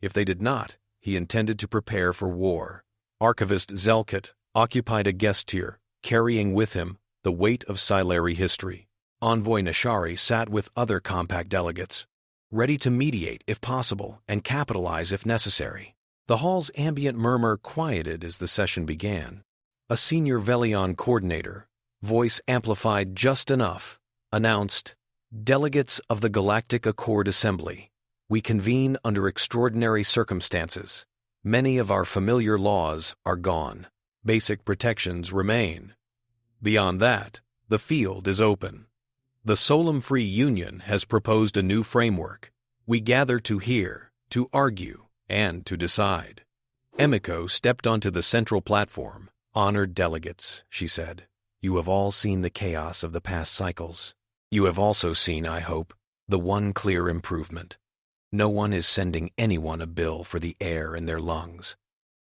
[SPEAKER 1] If they did not, he intended to prepare for war. Archivist Zelkut occupied a guest tier, carrying with him the weight of Silari history. Envoy Nashari sat with other compact delegates, ready to mediate if possible and capitalize if necessary. The hall's ambient murmur quieted as the session began. A senior Velion coordinator, voice amplified just enough, announced, "Delegates of the Galactic Accord Assembly, we convene under extraordinary circumstances. Many of our familiar laws are gone. Basic protections remain. Beyond that, the field is open. The Solem Free Union has proposed a new framework. We gather to hear, to argue, and to decide." Emiko stepped onto the central platform. "Honored delegates," she said, "you have all seen the chaos of the past cycles. You have also seen, I hope, the one clear improvement. No one is sending anyone a bill for the air in their lungs.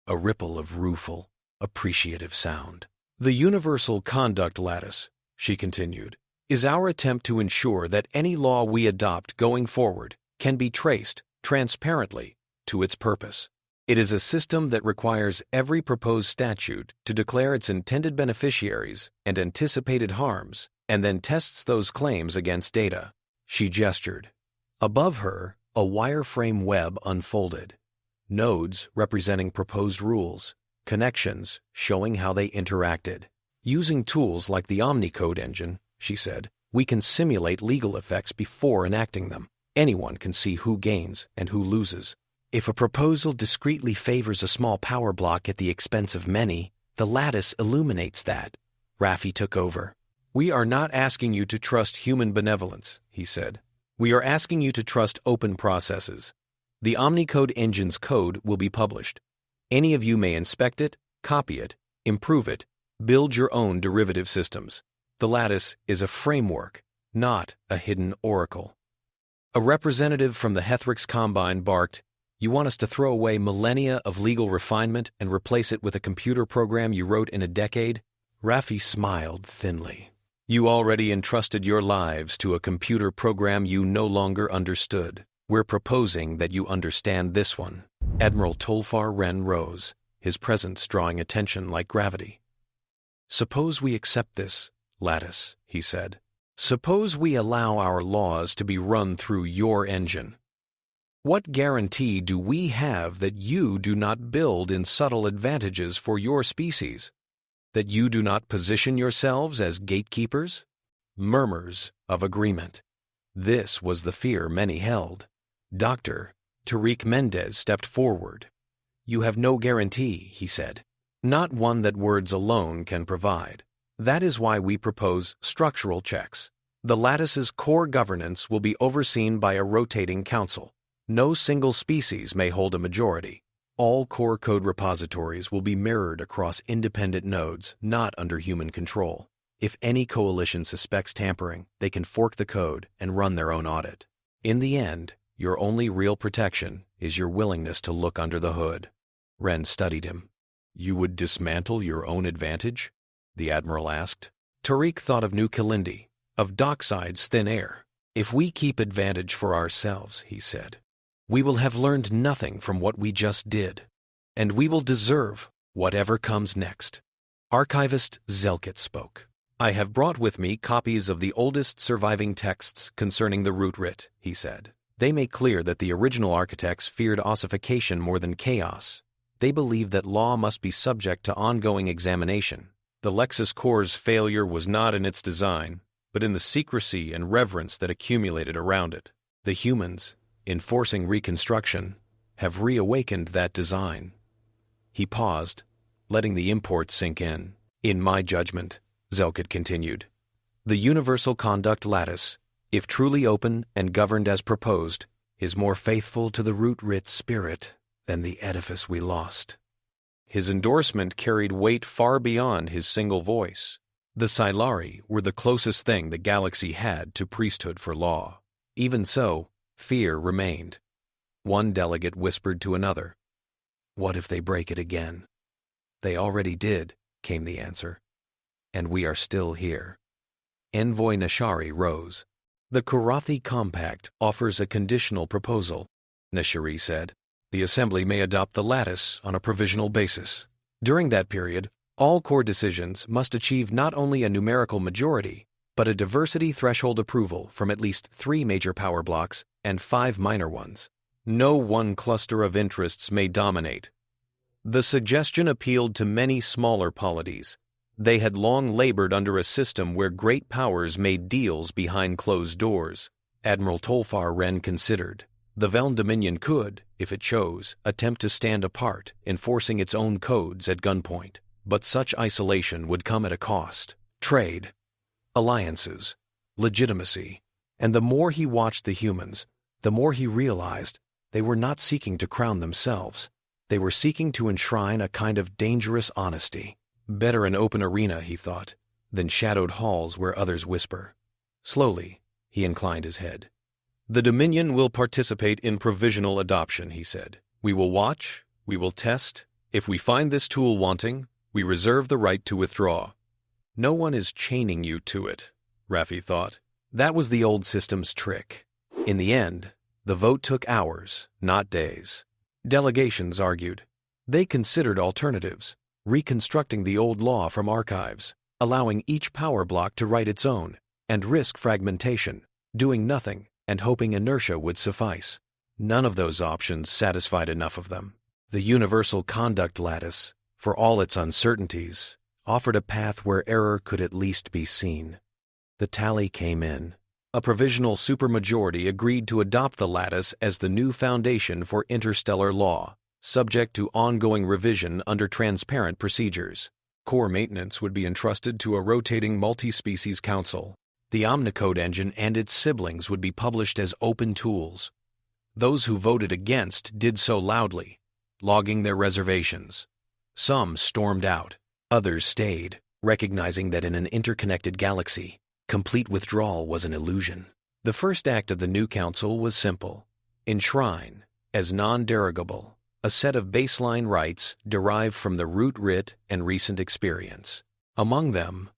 [SPEAKER 1] A ripple of rueful, appreciative sound. The universal conduct lattice," she continued, "is our attempt to ensure that any law we adopt going forward can be traced, transparently, to its purpose. It is a system that requires every proposed statute to declare its intended beneficiaries and anticipated harms, and then tests those claims against data." She gestured. Above her, a wireframe web unfolded. Nodes representing proposed rules, connections showing how they interacted. "Using tools like the Omnicode engine," she said, "we can simulate legal effects before enacting them. Anyone can see who gains and who loses. If a proposal discreetly favors a small power block at the expense of many, the lattice illuminates that." Rafi took over. "We are not asking you to trust human benevolence," he said. "We are asking you to trust open processes. The Omnicode engine's code will be published. Any of you may inspect it, copy it, improve it, build your own derivative systems. The lattice is a framework, not a hidden oracle." A representative from the Hethrix Combine barked, "You want us to throw away millennia of legal refinement and replace it with a computer program you wrote in a decade?" Rafi smiled thinly. "You already entrusted your lives to a computer program you no longer understood. We're proposing that you understand this one." Admiral Tolfar Wren rose, his presence drawing attention like gravity. "Suppose we accept this, Lattice," he said. "Suppose we allow our laws to be run through your engine. What guarantee do we have that you do not build in subtle advantages for your species? That you do not position yourselves as gatekeepers?" Murmurs of agreement. This was the fear many held. Dr. Tariq Mendez stepped forward. "You have no guarantee," he said. "Not one that words alone can provide. That is why we propose structural checks. The lattice's core governance will be overseen by a rotating council. No single species may hold a majority. All core code repositories will be mirrored across independent nodes, not under human control. If any coalition suspects tampering, they can fork the code and run their own audit. In the end, your only real protection is your willingness to look under the hood." Wren studied him. You would dismantle your own advantage? The Admiral asked. Tariq thought of New Kalindi, of Dockside's thin air. If we keep advantage for ourselves, he said, we will have learned nothing from what we just did, and we will deserve whatever comes next. Archivist Zelkit spoke. I have brought with me copies of the oldest surviving texts concerning the root writ, he said. They make clear that the original architects feared ossification more than chaos. They believed that law must be subject to ongoing examination. The Lexis Corps' failure was not in its design, but in the secrecy and reverence that accumulated around it. The humans, in forcing Reconstruction, have reawakened that design. He paused, letting the import sink in. In my judgment, Zelkit continued, the universal conduct lattice, if truly open and governed as proposed, is more faithful to the root writ spirit than the edifice we lost. His endorsement carried weight far beyond his single voice. The Silari were the closest thing the galaxy had to priesthood for law. Even so, fear remained. One delegate whispered to another, what if they break it again? They already did, came the answer. And we are still here. Envoy Nashari rose. The Karathi Compact offers a conditional proposal, Nashari said. The Assembly may adopt the Lattice on a provisional basis. During that period, all core decisions must achieve not only a numerical majority, but a diversity threshold approval from at least 3 major power blocks and 5 minor ones. No one cluster of interests may dominate. The suggestion appealed to many smaller polities. They had long labored under a system where great powers made deals behind closed doors. Admiral Tolfar Wren considered. The Veln Dominion could, if it chose, attempt to stand apart, enforcing its own codes at gunpoint. But such isolation would come at a cost. Trade, alliances, legitimacy. And the more he watched the humans, the more he realized they were not seeking to crown themselves. They were seeking to enshrine a kind of dangerous honesty. Better an open arena, he thought, than shadowed halls where others whisper. Slowly, he inclined his head. The Dominion will participate in provisional adoption, he said. We will watch, we will test. If we find this tool wanting, we reserve the right to withdraw. No one is chaining you to it, Raffi thought. That was the old system's trick. In the end, the vote took hours, not days. Delegations argued. They considered alternatives, reconstructing the old law from archives, allowing each power block to write its own, and risk fragmentation, doing nothing and hoping inertia would suffice. None of those options satisfied enough of them. The universal conduct lattice, for all its uncertainties, offered a path where error could at least be seen. The tally came in. A provisional supermajority agreed to adopt the lattice as the new foundation for interstellar law, subject to ongoing revision under transparent procedures. Core maintenance would be entrusted to a rotating multi-species council. The Omnicode engine and its siblings would be published as open tools. Those who voted against did so loudly, logging their reservations. Some stormed out, others stayed, recognizing that in an interconnected galaxy, complete withdrawal was an illusion. The first act of the new council was simple. Enshrine, as non-derogable, a set of baseline rights derived from the root writ and recent experience. Among them,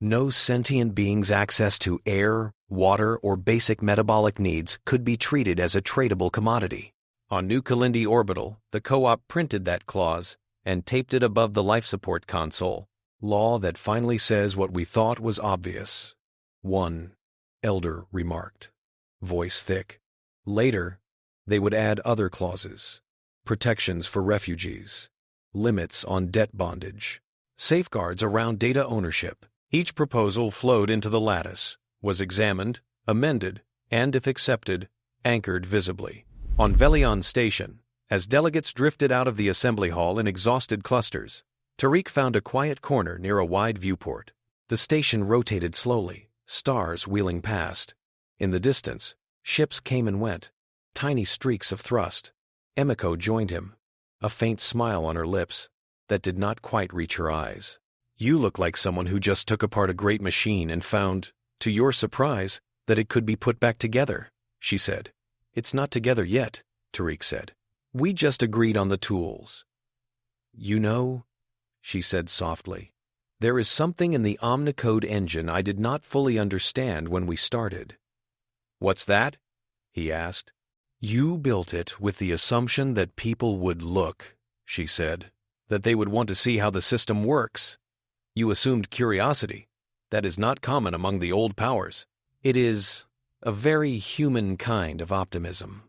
[SPEAKER 1] no sentient being's access to air, water, or basic metabolic needs could be treated as a tradable commodity. On New Kalindi Orbital, the co-op printed that clause and taped it above the life support console. Law that finally says what we thought was obvious. One elder remarked, voice thick. Later, they would add other clauses. Protections for refugees, limits on debt bondage, safeguards around data ownership. Each proposal flowed into the lattice, was examined, amended, and, if accepted, anchored visibly. On Velion Station, as delegates drifted out of the assembly hall in exhausted clusters, Tariq found a quiet corner near a wide viewport. The station rotated slowly, stars wheeling past. In the distance, ships came and went, tiny streaks of thrust. Emiko joined him, a faint smile on her lips that did not quite reach her eyes. You look like someone who just took apart a great machine and found, to your surprise, that it could be put back together, she said. It's not together yet, Tariq said. We just agreed on the tools. You know, she said softly, there is something in the Omnicode engine I did not fully understand when we started. What's that? He asked. You built it with the assumption that people would look, she said, that they would want to see how the system works. You assumed curiosity. That is not common among the old powers. It is a very human kind of optimism.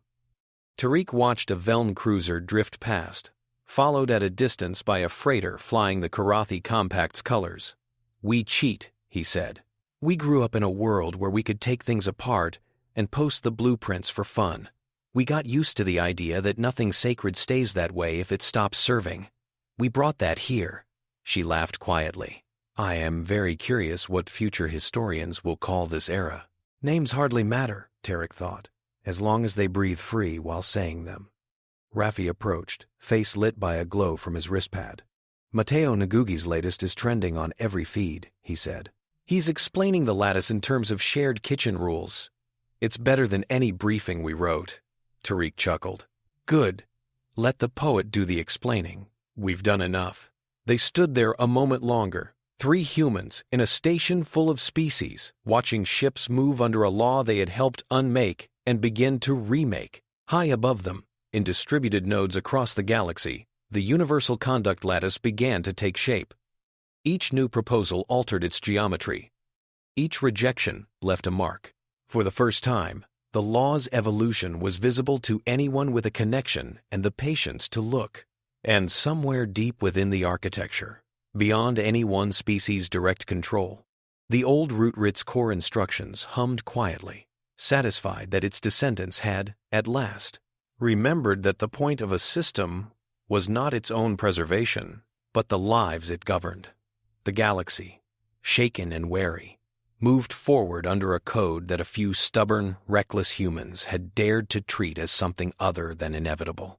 [SPEAKER 1] Tariq watched a Velm cruiser drift past, followed at a distance by a freighter flying the Karathi Compact's colors. We cheat, he said. We grew up in a world where we could take things apart and post the blueprints for fun. We got used to the idea that nothing sacred stays that way if it stops serving. We brought that here. She laughed quietly. I am very curious what future historians will call this era. Names hardly matter, Tariq thought, as long as they breathe free while saying them. Raffi approached, face lit by a glow from his wristpad. Mateo Ngugi's latest is trending on every feed, he said. He's explaining the Lattice in terms of shared kitchen rules. It's better than any briefing we wrote. Tariq chuckled. Good. Let the poet do the explaining. We've done enough. They stood there a moment longer, 3 humans in a station full of species, watching ships move under a law they had helped unmake and begin to remake. High above them, in distributed nodes across the galaxy, the universal conduct lattice began to take shape. Each new proposal altered its geometry. Each rejection left a mark. For the first time, the law's evolution was visible to anyone with a connection and the patience to look. And somewhere deep within the architecture, beyond any one species' direct control, the old root-rit's core instructions hummed quietly, satisfied that its descendants had, at last, remembered that the point of a system was not its own preservation, but the lives it governed. The galaxy, shaken and wary, moved forward under a code that a few stubborn, reckless humans had dared to treat as something other than inevitable.